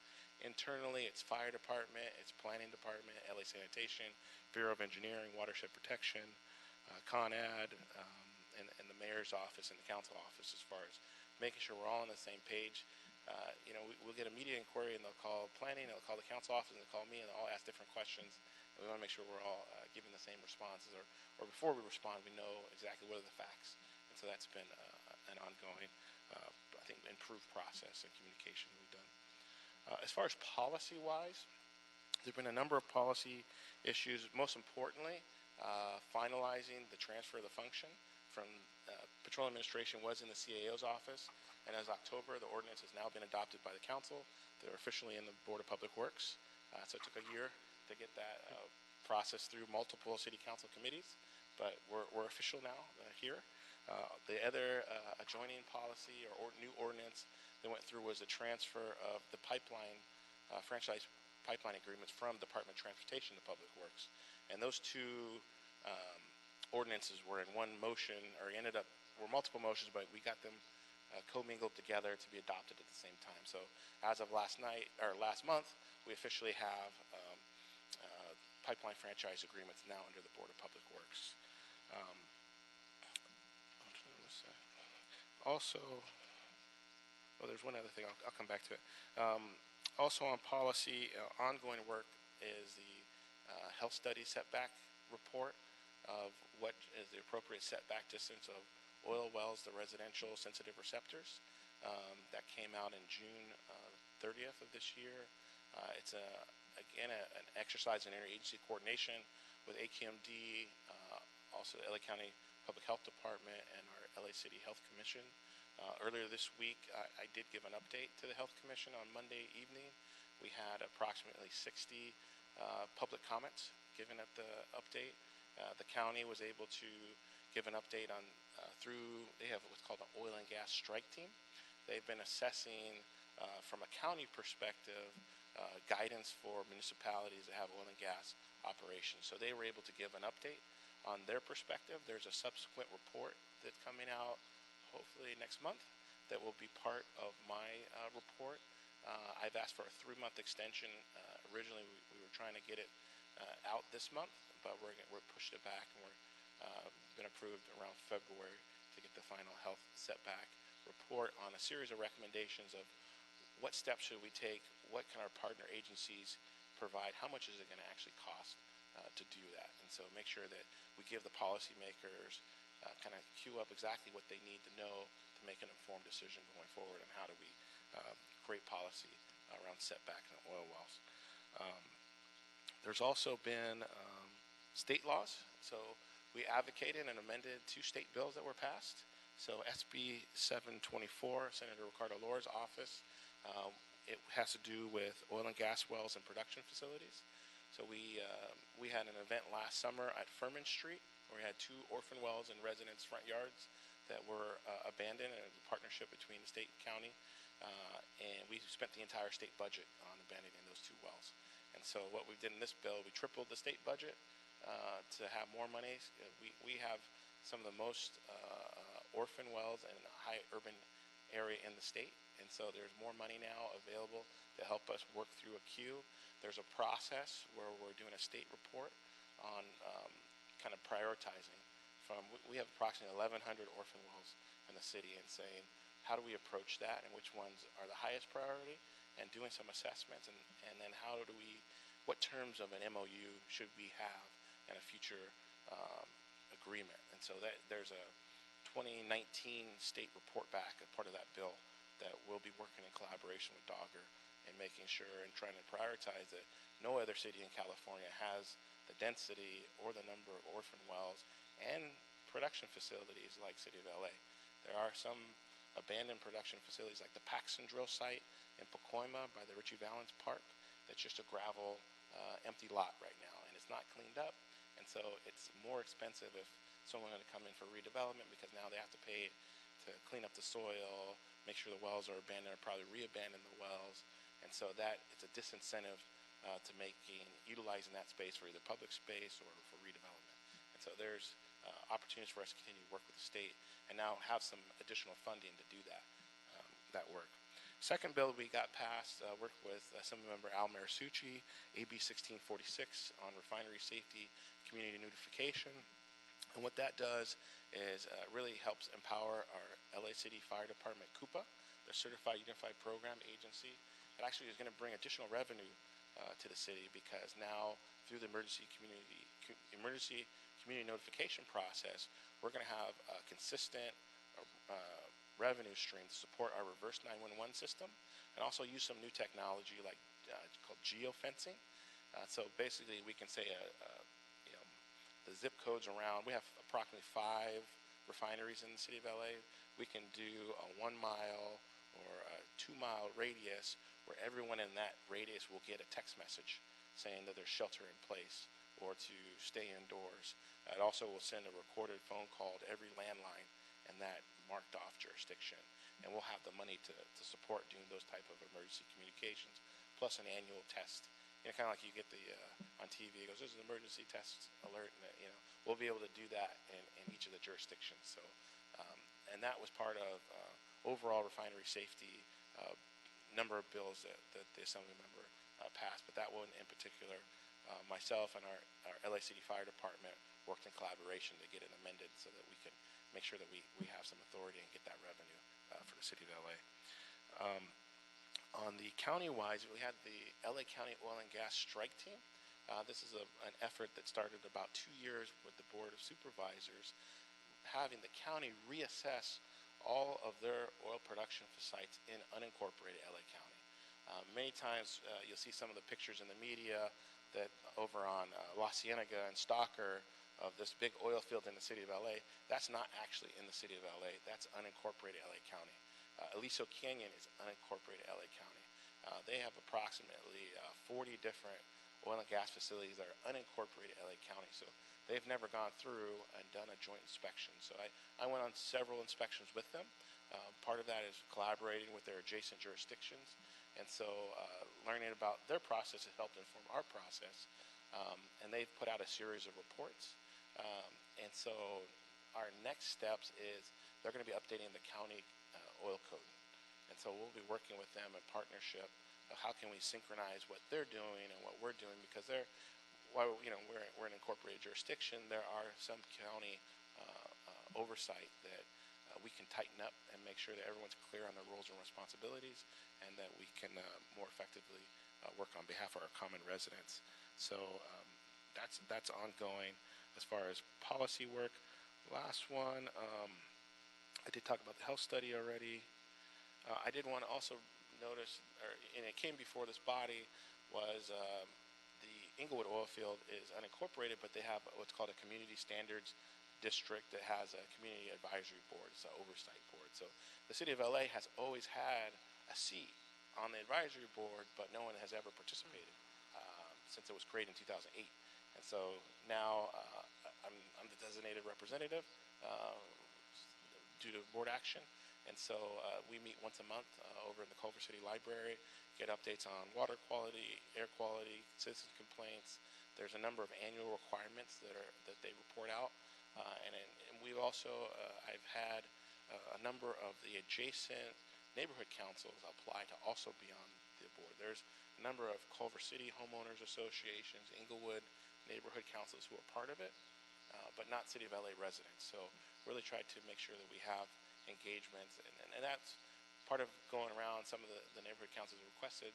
Internally, it's fire department, it's planning department, LA Sanitation, Bureau of Engineering, Watershed Protection, Con Ed, and the mayor's office and the council office, as far as making sure we're all on the same page. We'll get a media inquiry and they'll call planning, they'll call the council office, and they'll call me, and they'll all ask different questions. And we want to make sure we're all giving the same responses, or before we respond, we know exactly what are the facts. And so that's been an ongoing, I think, improved process and communication we've done. As far as policy-wise, there have been a number of policy issues. Most importantly, finalizing the transfer of the function from Petroleum Administration was in the CAO's office, and as October, the ordinance has now been adopted by the council. They're officially in the Board of Public Works. So it took a year to get that process through multiple city council committees, but we're official now here. The other adjoining policy or new ordinance that went through was the transfer of the pipeline, franchise pipeline agreements from Department of Transportation to Public Works. And those 2 ordinances were in one motion, or were multiple motions, but we got them commingled together to be adopted at the same time. So as of last month, we officially have pipeline franchise agreements now under the Board of Public Works. Also, Oh, there's one other thing. I'll come back to it. Also on policy, ongoing work is the health study setback report of what is the appropriate setback distance of oil wells to residential sensitive receptors. That came out in June 30th of this year. It's again an exercise in interagency coordination with AQMD, also the LA County Public Health Department, and our LA City Health Commission. Earlier this week, I did give an update to the Health Commission on Monday evening. We had approximately 60 public comments given at the update. The county was able to give an update on they have what's called an oil and gas strike team. They've been assessing from a county perspective guidance for municipalities that have oil and gas operations. So they were able to give an update on their perspective. There's a subsequent report that's coming out hopefully next month that will be part of my report. I've asked for a 3-month extension. Originally, we were trying to get it out this month, but we're pushed it back, and we're been approved around February to get the final health setback report on a series of recommendations of what steps should we take, what can our partner agencies provide, how much is it going to actually cost to do that, and so make sure that we give the policymakers kind of queue up exactly what they need to know to make an informed decision going forward on how do we create policy around setbacks and oil wells. There's also been state laws. So we advocated and amended 2 state bills that were passed. So SB 724, Senator Ricardo Lora's office, it has to do with oil and gas wells and production facilities. So we had an event last summer at Furman Street where we had 2 orphan wells in residents' front yards that were abandoned, and a partnership between the state and county. And we spent the entire state budget on abandoning those 2 wells. And so what we did in this bill, we tripled the state budget to have more money. We have some of the most orphan wells in a high urban area in the state. And so there's more money now available to help us work through a queue. There's a process where we're doing a state report on kind of prioritizing we have approximately 1,100 orphan wells in the city, and saying, how do we approach that and which ones are the highest priority, and doing some assessments, and then what terms of an MOU should we have in a future agreement. And so that there's a 2019 state report back, a part of that bill, that we'll be working in collaboration with Dogger and making sure and trying to prioritize that no other city in California has the density or the number of orphan wells and production facilities like City of LA. There are some abandoned production facilities like the Paxson drill site in Pacoima by the Richie Valens Park. That's just a gravel empty lot right now, and it's not cleaned up. And so it's more expensive if someone going to come in for redevelopment, because now they have to pay to clean up the soil, make sure the wells are abandoned, or probably re-abandon the wells. And so that it's a disincentive to utilizing that space for either public space or for redevelopment. And so there's opportunities for us to continue to work with the state and now have some additional funding to do that work. Second bill we got passed, worked with Assemblymember Al Marisucci, AB 1646 on refinery safety community notification. And what that does is really helps empower our LA City Fire Department, CUPA, the Certified Unified Program Agency. It actually is going to bring additional revenue to the city, because now through the emergency community notification process, we're going to have a consistent revenue stream to support our reverse 911 system, and also use some new technology like called geofencing. So basically, we can say the zip codes around. We have approximately 5 refineries in the city of LA. We can do a 1-mile or a 2-mile radius where everyone in that radius will get a text message saying that there's shelter in place or to stay indoors. It also will send a recorded phone call to every landline in that marked off jurisdiction. And we'll have the money to support doing those type of emergency communications, plus an annual test. Kind of like you get on TV, it goes, there's an emergency test alert, and we'll be able to do that in each of the jurisdictions. So, and that was part of overall refinery safety number of bills that the Assembly member passed, but that one in particular, myself and our LA City Fire Department worked in collaboration to get it amended so that we can make sure that we have some authority and get that revenue for the city of LA. On the county-wise, we had the LA County Oil and Gas Strike Team. This is an effort that started about 2 years with the Board of Supervisors, having the county reassess all of their oil production sites in unincorporated LA County. Many times you'll see some of the pictures in the media that over on La Cienega and Stalker of this big oil field in the city of LA. That's not actually in the city of LA. That's unincorporated LA County. Aliso Canyon is unincorporated LA County. They have approximately 40 different oil and gas facilities that are unincorporated LA County. So they've never gone through and done a joint inspection. So I went on several inspections with them. Part of that is collaborating with their adjacent jurisdictions. And so learning about their process has helped inform our process. And they've put out a series of reports. And so our next steps is they're going to be updating the county oil code. And so we'll be working with them in partnership of how can we synchronize what they're doing and what we're doing, because while we're an incorporated jurisdiction, there are some county oversight that we can tighten up and make sure that everyone's clear on their roles and responsibilities, and that we can more effectively work on behalf of our common residents. So that's ongoing. As far as policy work, last one, I did talk about the health study already. I did want to also notice, and it came before this body, was the Inglewood oil field is unincorporated, but they have what's called a community standards district that has a community advisory board. It's an oversight board. So the city of LA has always had a seat on the advisory board, but no one has ever participated since it was created in 2008. And so now I'm the designated representative due to board action. And so we meet once a month over in the Culver City Library, get updates on water quality, air quality, citizen complaints. There's a number of annual requirements that they report out. And we've also, I've had a number of the adjacent neighborhood councils apply to also be on the board. There's a number of Culver City homeowners associations, Inglewood neighborhood councils who are part of it, but not City of LA residents. So really try to make sure that we have engagements, and that's part of going around. Some of the neighborhood councils requested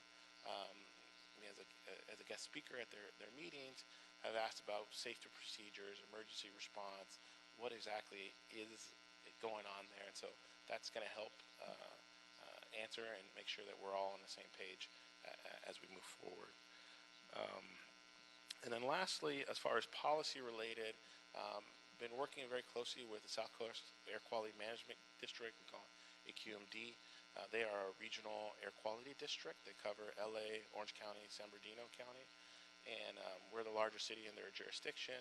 me as a guest speaker at their meetings, have asked about safety procedures, emergency response, what exactly is going on there. And so that's going to help answer and make sure that we're all on the same page as we move forward. And then lastly, as far as policy related, been working very closely with the South Coast Air Quality Management District, we call it AQMD. They are a regional air quality district. They cover LA, Orange County, San Bernardino County, and we're the largest city in their jurisdiction.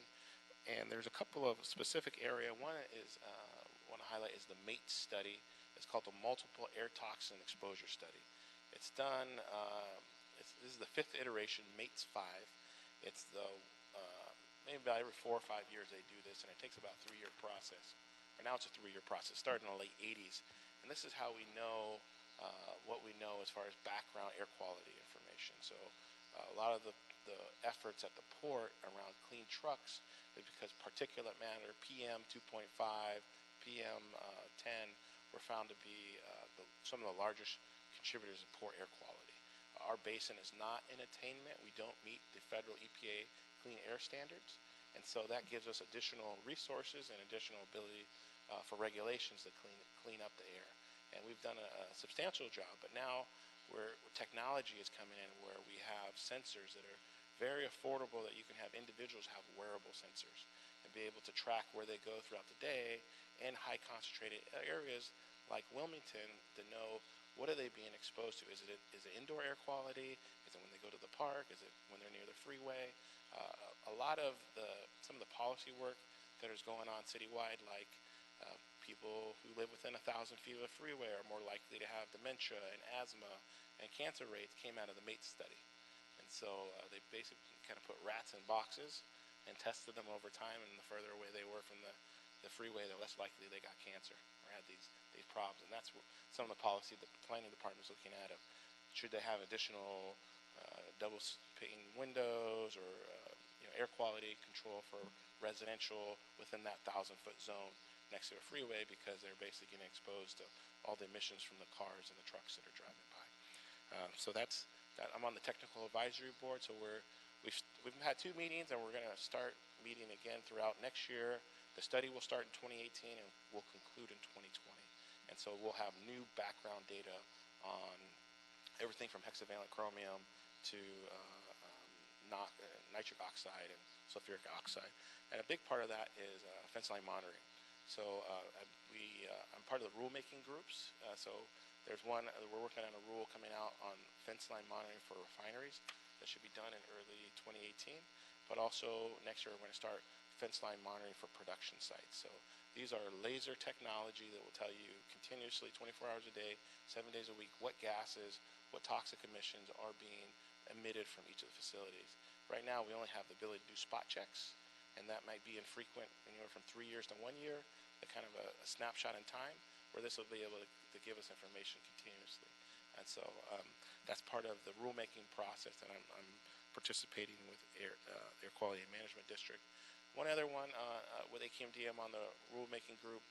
And there's a couple of specific area. One is, I want to highlight, is the MATE study. It's called the Multiple Air Toxin Exposure Study. It's done, this is the 5th iteration, MATES 5. It's the maybe about every 4 or 5 years they do this, and it takes about a 3-year process. Or now it's a 3-year process, started in the late 80s. And this is how we know what we know as far as background air quality information. So a lot of the efforts at the port around clean trucks is because particulate matter, PM 2.5, PM 10, were found to be some of the largest contributors to poor air quality. Our basin is not in attainment. We don't meet the federal EPA clean air standards, and so that gives us additional resources and additional ability for regulations to clean up the air. And we've done a substantial job, but now technology is coming in where we have sensors that are very affordable, that you can have individuals have wearable sensors and be able to track where they go throughout the day in high concentrated areas like Wilmington to know what are they being exposed to. Is it indoor air quality? Is it when they go to the park? Is it when they're near the freeway? A lot of some of the policy work that is going on citywide, like people who live within 1,000 feet of a freeway are more likely to have dementia and asthma and cancer rates, came out of the MATE study. And so they basically kind of put rats in boxes and tested them over time, and the further away they were from the freeway, the less likely they got cancer or had these problems. And that's what some of the policy the planning department is looking at. Should they have additional double pane windows or air quality control for residential within that 1,000-foot zone next to a freeway, because they're basically getting exposed to all the emissions from the cars and the trucks that are driving by. So that's that. I'm on the technical advisory board, so we've had 2 meetings, and we're going to start meeting again throughout next year. The study will start in 2018 and will conclude in 2020, and so we'll have new background data on everything from hexavalent chromium to nitric oxide and sulfuric oxide. And a big part of that is fence line monitoring. So I'm part of the rulemaking groups. So there's one, we're working on a rule coming out on fence line monitoring for refineries that should be done in early 2018. But also next year we're going to start fence line monitoring for production sites. So these are laser technology that will tell you continuously 24 hours a day, 7 days a week, what gases, what toxic emissions are being emitted from each of the facilities. Right now we only have the ability to do spot checks, and that might be infrequent, anywhere from 3 years to 1 year, the kind of a snapshot in time, where this will be able to give us information continuously. And so that's part of the rulemaking process that I'm participating with Air Quality Management District. One other one with AQMD, I'm on the rulemaking group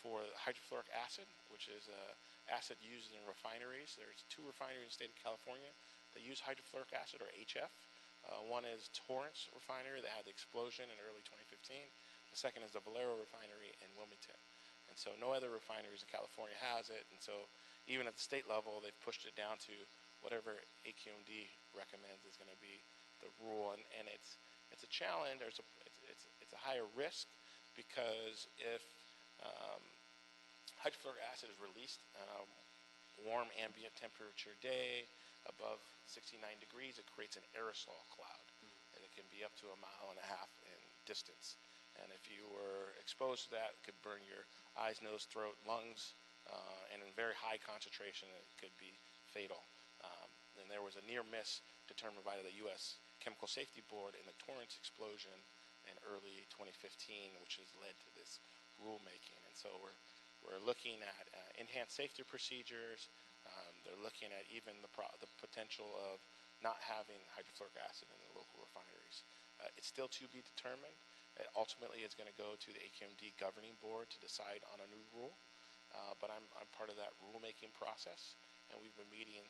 for hydrofluoric acid, which is acid used in refineries. There's 2 refineries in the state of California that use hydrofluoric acid, or HF. One is Torrance Refinery that had the explosion in early 2015. The second is the Valero Refinery in Wilmington. And so no other refineries in California has it. And so even at the state level, they've pushed it down to whatever AQMD recommends is going to be the rule. And it's a challenge. It's a higher risk, because if hydrofluoric acid is released on a warm ambient temperature day above 69 degrees, it creates an aerosol cloud, and it can be up to 1.5 miles in distance. And if you were exposed to that, it could burn your eyes, nose, throat, lungs, and in very high concentration, it could be fatal. And there was a near miss determined by the U.S. Chemical Safety Board in the Torrance explosion in early 2015, which has led to this rulemaking. And so we're looking at enhanced safety procedures. They're looking at even the potential of not having hydrofluoric acid in the local refineries. It's still to be determined. Ultimately, it's going to go to the AQMD governing board to decide on a new rule. But I'm part of that rulemaking process, and we've been meeting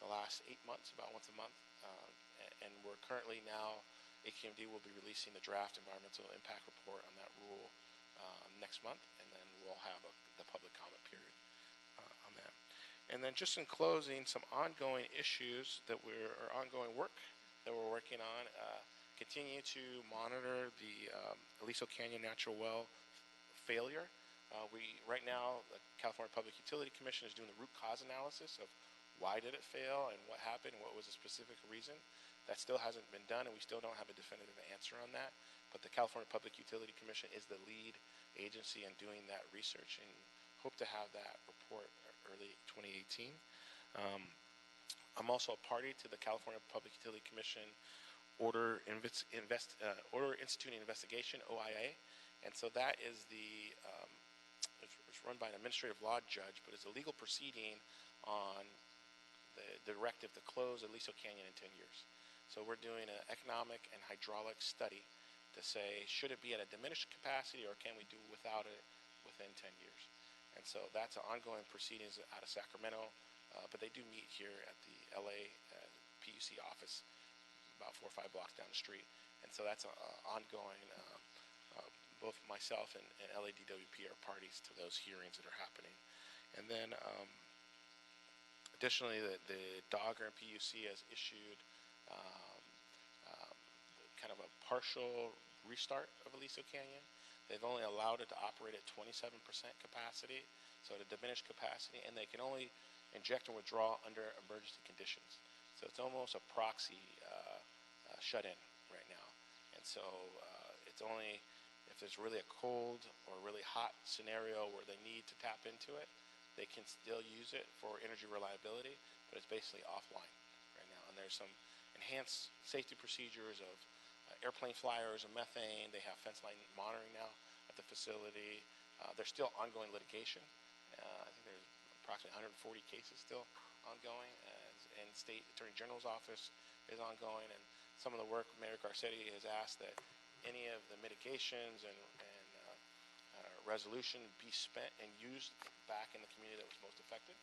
the last 8 months, about once a month. And we're currently now, AQMD will be releasing the draft environmental impact report on that rule next month, and then we'll have the public comment period on that. And then just in closing, some ongoing issues or ongoing work that we're working on. Continue to monitor the Aliso Canyon natural well failure. Right now, the California Public Utility Commission is doing the root cause analysis of why did it fail and what happened, what was the specific reason. That still hasn't been done, and we still don't have a definitive answer on that. But the California Public Utility Commission is the lead agency in doing that research, and hope to have that report early 2018. I'm also a party to the California Public Utility Commission Order Instituting Investigation, OIA, and so that is it's run by an administrative law judge, but it's a legal proceeding on the directive to close Aliso Canyon in 10 years. So we're doing an economic and hydraulic study to say, should it be at a diminished capacity, or can we do without it within 10 years? And so that's an ongoing proceedings out of Sacramento, but they do meet here at the LA PUC office about 4 or 5 blocks down the street. And so that's ongoing. Both myself and LADWP are parties to those hearings that are happening. And then additionally, the Dogger and PUC has issued kind of a partial restart of Aliso Canyon. They've only allowed it to operate at 27% capacity, so at a diminished capacity, and they can only inject and withdraw under emergency conditions. So it's almost a proxy shut-in right now. And so it's only if there's really a cold or really hot scenario where they need to tap into it, they can still use it for energy reliability, but it's basically offline right now. And there's some enhanced safety procedures of airplane flyers and methane. They have fence line monitoring now at the facility. There's still ongoing litigation. I think there's approximately 140 cases still ongoing, and State Attorney General's office is ongoing. And some of the work Mayor Garcetti has asked that any of the mitigations and resolution be spent and used back in the community that was most affected.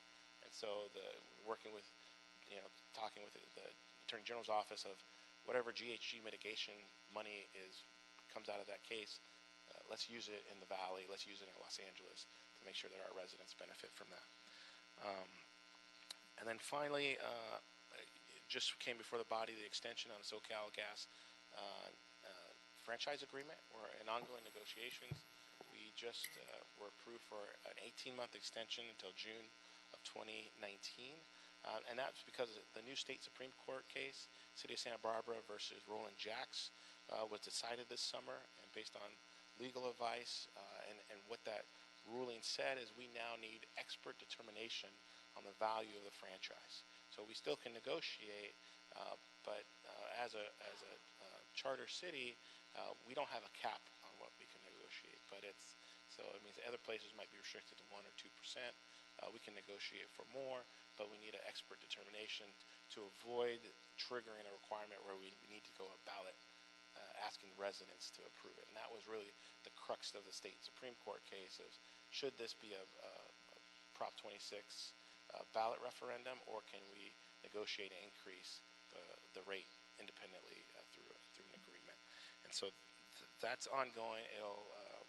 And so working with, talking with the Attorney General's office of whatever GHG mitigation money comes out of that case, let's use it in the Valley, let's use it in Los Angeles to make sure that our residents benefit from that. And then finally, it just came before the body the extension on the SoCal Gas franchise agreement. We're in ongoing negotiations. We just were approved for an 18-month extension until June of 2019. And that's because the new state Supreme Court case, City of Santa Barbara versus Roland Jacks, was decided this summer. And based on legal advice and what that ruling said is we now need expert determination on the value of the franchise. So we still can negotiate, but as a charter city, we don't have a cap on what we can negotiate. But it means other places might be restricted to 1 or 2%. We can negotiate for more, but we need an expert determination to avoid triggering a requirement where we need to go a ballot asking residents to approve it. And that was really the crux of the state Supreme Court case is, should this be a Prop 26 ballot referendum, or can we negotiate and increase the rate independently through an agreement? And so that's ongoing.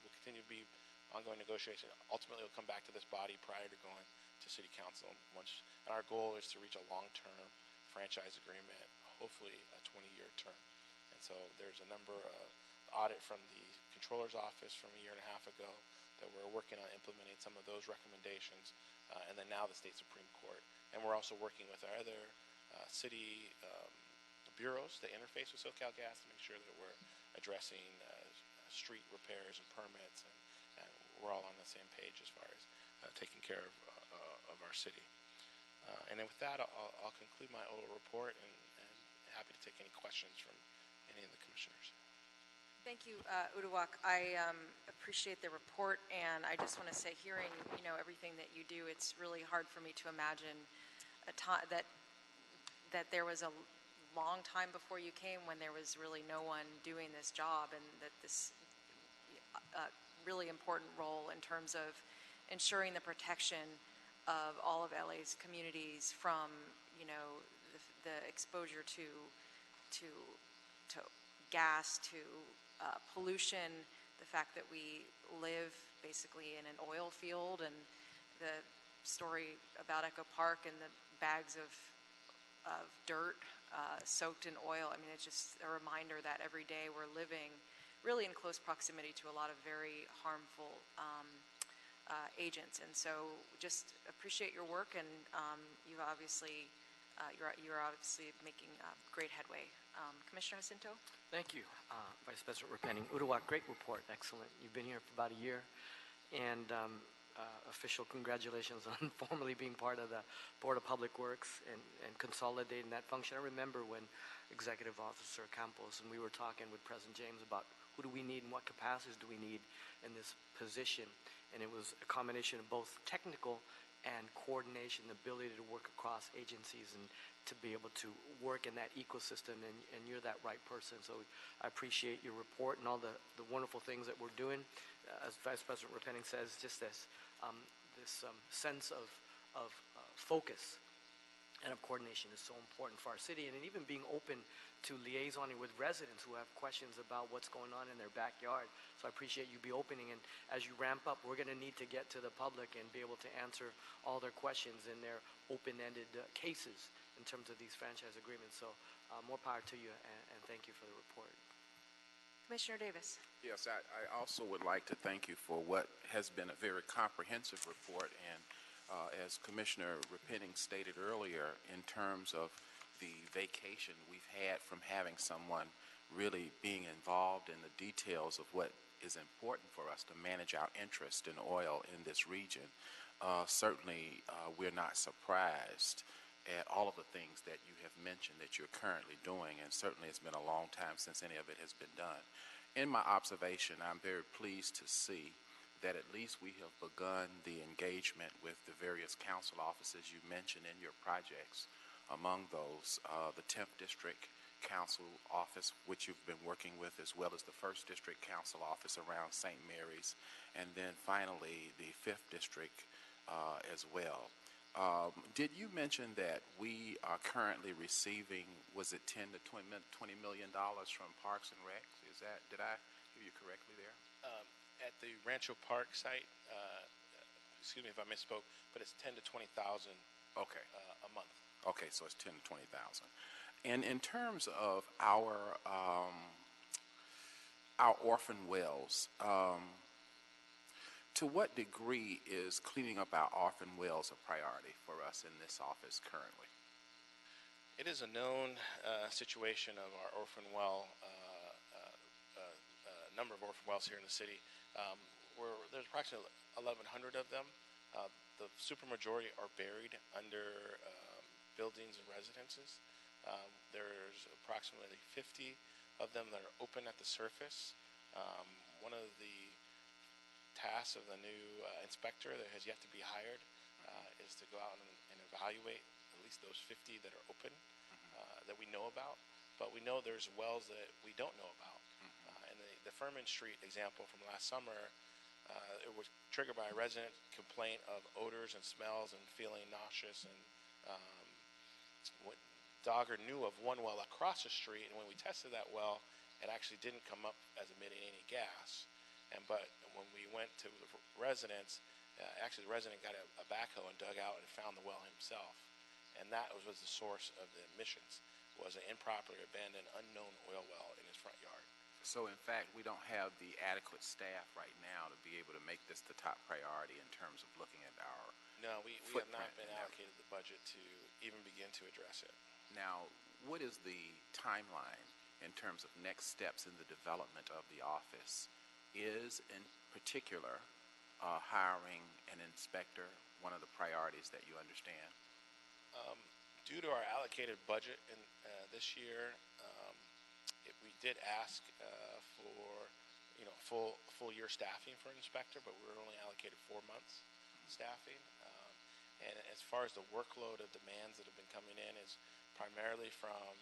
Will continue to be ongoing negotiation. Ultimately, it'll come back to this body prior to going to City Council. And our goal is to reach a long-term franchise agreement, hopefully a 20-year term. And so there's a number of audit from the Controller's Office from a year and a half ago that we're working on implementing some of those recommendations, and then now the state Supreme Court. And we're also working with our other city bureaus that interface with SoCal Gas to make sure that we're addressing street repairs and permits, and we're all on the same page as far as taking care of our city. And then with that, I'll conclude my oral report and happy to take any questions from any of the commissioners. Thank you, Uduak. I appreciate the report, and I just want to say, hearing everything that you do, it's really hard for me to imagine a time that there was a long time before you came when there was really no one doing this job, and that this really important role in terms of ensuring the protection of all of LA's communities from the exposure to gas, to pollution, the fact that we live basically in an oil field, and the story about Echo Park and the bags of dirt soaked in oil. I mean, it's just a reminder that every day we're living really in close proximity to a lot of very harmful agents. And so just appreciate your work, and you're obviously making great headway. Commissioner Jacinto? Thank you, Vice President Repenning. Uduak, great report, excellent. You've been here for about a year, and official congratulations on formally being part of the Board of Public Works and consolidating that function. I remember when Executive Officer Campos and we were talking with President James about who do we need and what capacities do we need in this position, and it was a combination of both technical and coordination, the ability to work across agencies and to be able to work in that ecosystem, and you're that right person. So I appreciate your report and all the wonderful things that we're doing. As Vice President Repenning says, just this sense of focus and of coordination is so important for our city, and even being open to liaisoning with residents who have questions about what's going on in their backyard. So I appreciate you be opening, and as you ramp up, we're going to need to get to the public and be able to answer all their questions in their open-ended cases in terms of these franchise agreements. So more power to you, and thank you for the report. Commissioner Davis. Yes, I also would like to thank you for what has been a very comprehensive report, and as Commissioner Repenning stated earlier, in terms of the vacation we've had from having someone really being involved in the details of what is important for us to manage our interest in oil in this region. Certainly, we're not surprised at all of the things that you have mentioned that you're currently doing, and certainly it's been a long time since any of it has been done. In my observation, I'm very pleased to see that at least we have begun the engagement with the various council offices you mentioned in your projects. Among those, the 10th District council office, which you've been working with, as well as the 1st District Council office around St. Mary's, and then finally the 5th District as well. Did you mention that we are currently receiving, was it 10 to 20 million dollars from Parks and Rec? Did I hear you correctly there? At the Rancho Park site, excuse me if I misspoke, but it's 10 to 20,000 Okay. a month. Okay, so it's 10 to 20,000. And in terms of our orphan wells, to what degree is cleaning up our orphan wells a priority for us in this office currently? It is a known situation of our orphan well, number of orphan wells here in the city. There's approximately 1,100 of them. The supermajority are buried under buildings and residences. There's approximately 50 of them that are open at the surface. One of the tasks of the new inspector that has yet to be hired is to go out and evaluate at least those 50 that are open that we know about. But we know there's wells that we don't know about. And the Furman Street example from last summer, it was triggered by a resident complaint of odors and smells and feeling nauseous. And what Dogger knew of one well across the street, and when we tested that well, it actually didn't come up as emitting any gas. But when we went to the residents, actually the resident got a backhoe and dug out and found the well himself. And that was the source of the emissions, was an improperly abandoned, unknown oil well in his front yard. So in fact, we don't have the adequate staff right now to be able to make this the top priority in terms of looking at our No, we have not been allocated the budget to even begin to address it. Now, what is the timeline in terms of next steps in the development of the office? Is, in particular, hiring an inspector one of the priorities that you understand? Due to our allocated budget in this year, we did ask for full year staffing for an inspector, but we were only allocated 4 months staffing. And as far as the workload of demands that have been coming in is primarily from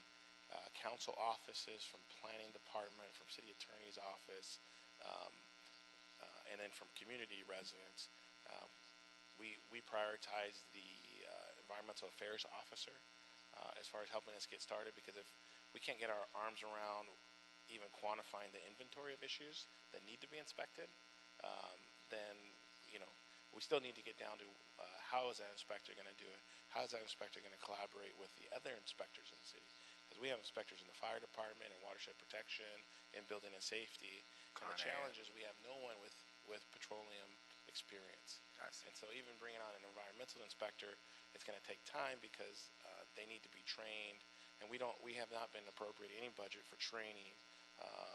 council offices, from planning department, from city attorney's office, and then from community residents. We prioritize the environmental affairs officer as far as helping us get started, because if we can't get our arms around even quantifying the inventory of issues that need to be inspected, then we still need to get down to how is that inspector going to do it? How is that inspector going to collaborate with the other inspectors in the city? Because we have inspectors in the fire department and watershed protection and building and safety. And the challenge is we have no one with petroleum experience. And so even bringing on an environmental inspector, it's going to take time because they need to be trained. And we have not been appropriating any budget for training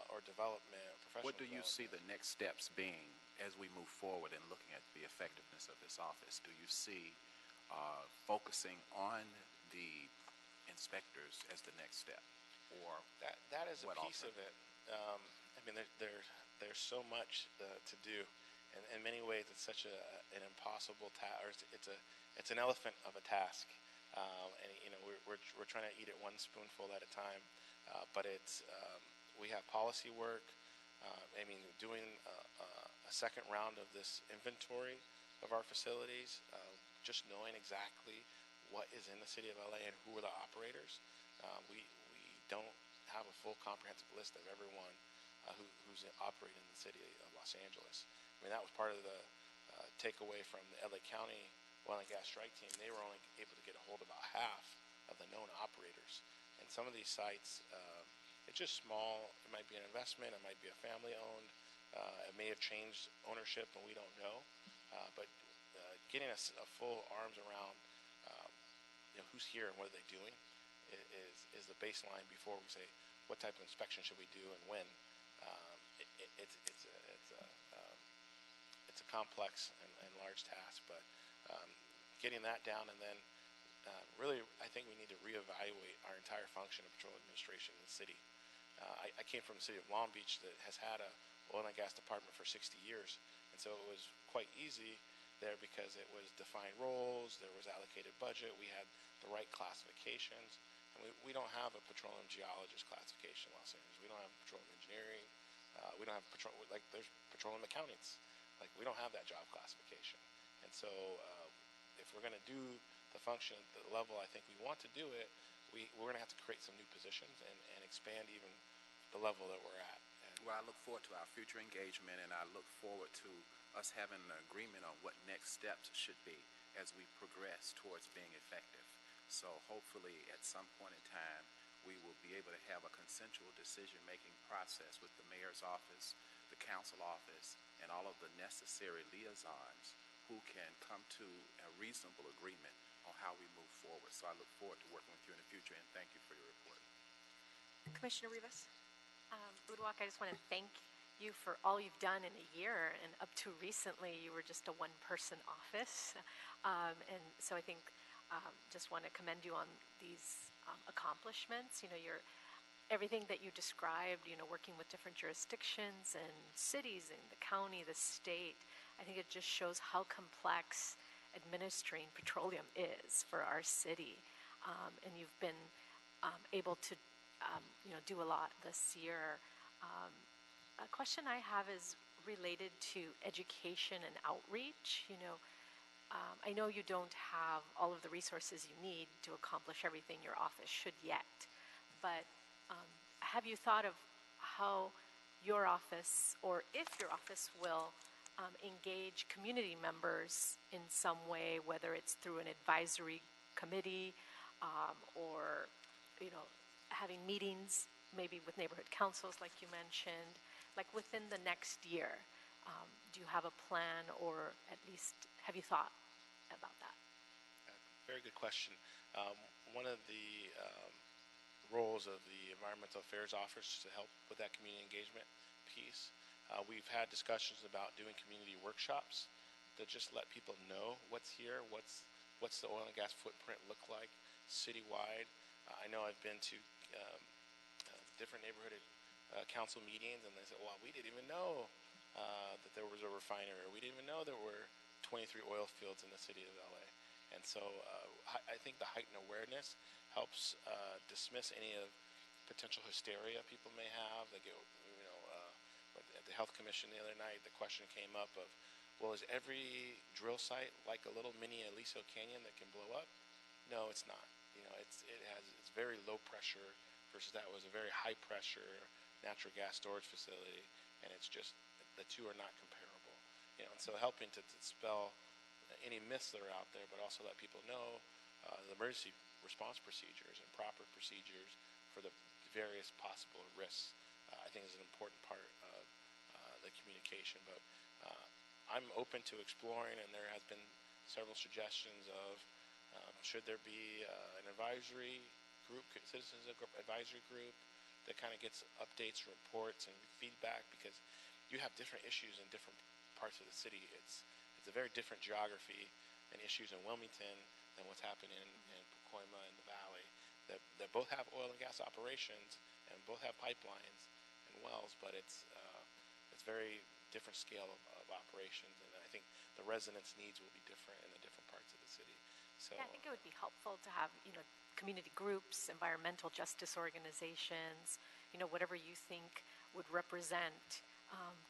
or development or professional What do you see the next steps being as we move forward in looking at the effectiveness of this office? Do you see focusing on the inspectors as the next step, or that is a piece of it? I mean, there's so much to do, and in many ways, it's such an impossible task, or it's an elephant of a task, and we're trying to eat it one spoonful at a time, but we have policy work. I mean, doing a second round of this inventory of our facilities, just knowing exactly what is in the city of LA and who are the operators. We don't have a full comprehensive list of everyone who's operating in the city of Los Angeles. I mean, that was part of the takeaway from the LA County Oil and Gas Strike Team. They were only able to get a hold of about half of the known operators. And some of these sites, it's just small. It might be an investment. It might be a family-owned. It may have changed ownership, and we don't know. But getting a full arms around who's here and what are they doing is the baseline before we say what type of inspection should we do and when. It's a complex and large task, but getting that down, and then really I think we need to reevaluate our entire function of patrol administration in the city. I came from the city of Long Beach that has had a oil and gas department for 60 years, and so it was quite easy there because it was defined roles, there was allocated budget, we had the right classifications. And we don't have a petroleum geologist classification in Los Angeles. We don't have petroleum engineering. We don't have like there's petroleum accountants. Like we don't have that job classification. And so if we're going to do the function at the level I think we want to do it, we're going to have to create some new positions and expand even the level that we're at. Well, I look forward to our future engagement, and I look forward to us having an agreement on what next steps should be as we progress towards being effective. So hopefully at some point in time, we will be able to have a consensual decision-making process with the mayor's office, the council office, and all of the necessary liaisons who can come to a reasonable agreement on how we move forward. So I look forward to working with you in the future, and thank you for your report. Commissioner Rivas? Uduak, I just want to thank you for all you've done in a year, and up to recently you were just a one-person office, and so I think just want to commend you on these accomplishments. Everything that you described, working with different jurisdictions and cities and the county, the state, I think it just shows how complex administering petroleum is for our city, and you've been able to do a lot this year. A question I have is related to education and outreach. I know you don't have all of the resources you need to accomplish everything your office should yet, but have you thought of how your office, or if your office will, engage community members in some way, whether it's through an advisory committee or having meetings maybe with neighborhood councils like you mentioned, like within the next year? Do you have a plan, or at least have you thought about that? Very good question. One of the roles of the Environmental Affairs Office to help with that community engagement piece. We've had discussions about doing community workshops to just let people know what's here, what's the oil and gas footprint look like citywide. I know I've been to different neighborhood council meetings, and they said, well, we didn't even know that there was a refinery, or we didn't even know there were 23 oil fields in the city of LA. And so I think the heightened awareness helps dismiss any of potential hysteria people may have. They go, at the Health Commission the other night, the question came up of, well, is every drill site like a little mini Aliso Canyon that can blow up? No, it's not. It's very low pressure versus that was a very high pressure natural gas storage facility, and it's just the two are not comparable. And so helping to dispel any myths that are out there, but also let people know the emergency response procedures and proper procedures for the various possible risks, I think is an important part of the communication. But I'm open to exploring, and there has been several suggestions of should there be an advisory group, citizens advisory group that kind of gets updates, reports, and feedback, because you have different issues in different parts of the city. It's a very different geography and issues in Wilmington than what's happening in Pacoima and the Valley, that both have oil and gas operations and both have pipelines and wells, but it's very different scale of operations, and I think the residents' needs will be different in the different parts of the city. So Yeah, I think it would be helpful to have, community groups, environmental justice organizations, whatever you think would represent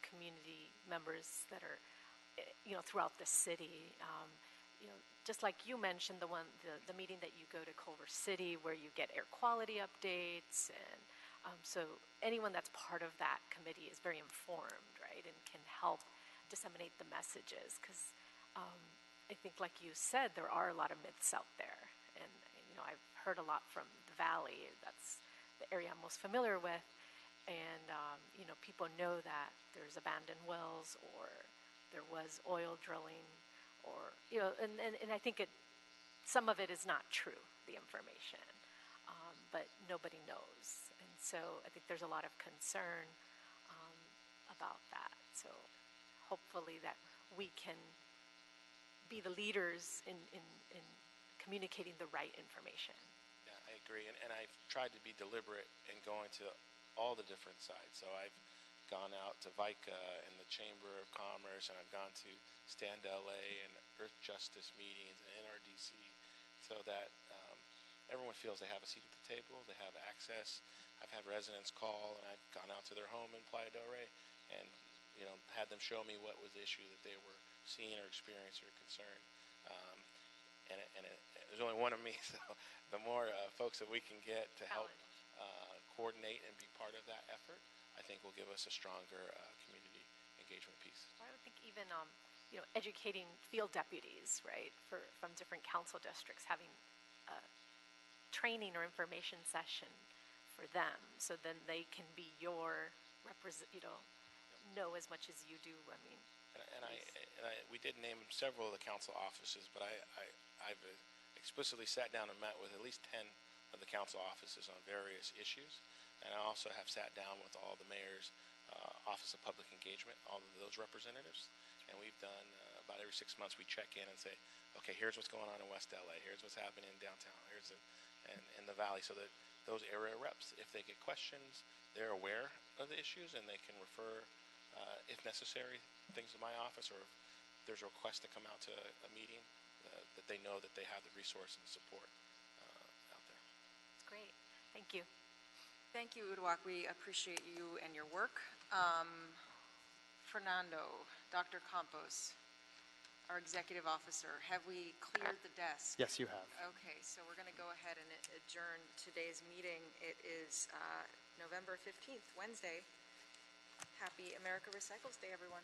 community members that are, throughout the city. Just like you mentioned, the meeting that you go to Culver City where you get air quality updates, and so anyone that's part of that committee is very informed, right, and can help disseminate the messages, because I think, like you said, there are a lot of myths out there, and I've heard a lot from the Valley. That's the area I'm most familiar with, and people know that there's abandoned wells, or there was oil drilling, or and I think some of it is not true, the information, but nobody knows, and so I think there's a lot of concern about that. So hopefully that we can be the leaders in communicating the right information. Yeah, I agree, and I've tried to be deliberate in going to all the different sides. So I've gone out to VICA and the Chamber of Commerce, and I've gone to Stand LA and Earth Justice meetings and NRDC, so that everyone feels they have a seat at the table, they have access. I've had residents call, and I've gone out to their home in Playa del Rey and, had them show me what was the issue that they were seeing or experiencing or concerned. There's only one of me, so the more folks that we can get to help coordinate and be part of that effort, I think will give us a stronger community engagement piece. I would think even, educating field deputies, right, from different council districts, having a training or information session for them, so then they can be your know as much as you do. I mean, we did name several of the council offices, but I've explicitly sat down and met with at least 10 of the council offices on various issues, and I also have sat down with all the mayor's Office of Public Engagement, all of those representatives, and we've done about every 6 months we check in and say, okay, here's what's going on in West LA, here's what's happening in downtown, and in the valley, so that those area reps, if they get questions, they're aware of the issues and they can refer, if necessary, things to my office, or if there's a request to come out to a meeting, that they know that they have the resource and support out there. It's great. Thank you. Thank you, Uduak. We appreciate you and your work. Fernando, Dr. Campos, our executive officer, have we cleared the desk? Yes, you have. Okay, so we're going to go ahead and adjourn today's meeting. It is November 15th, Wednesday. Happy America Recycles Day, everyone.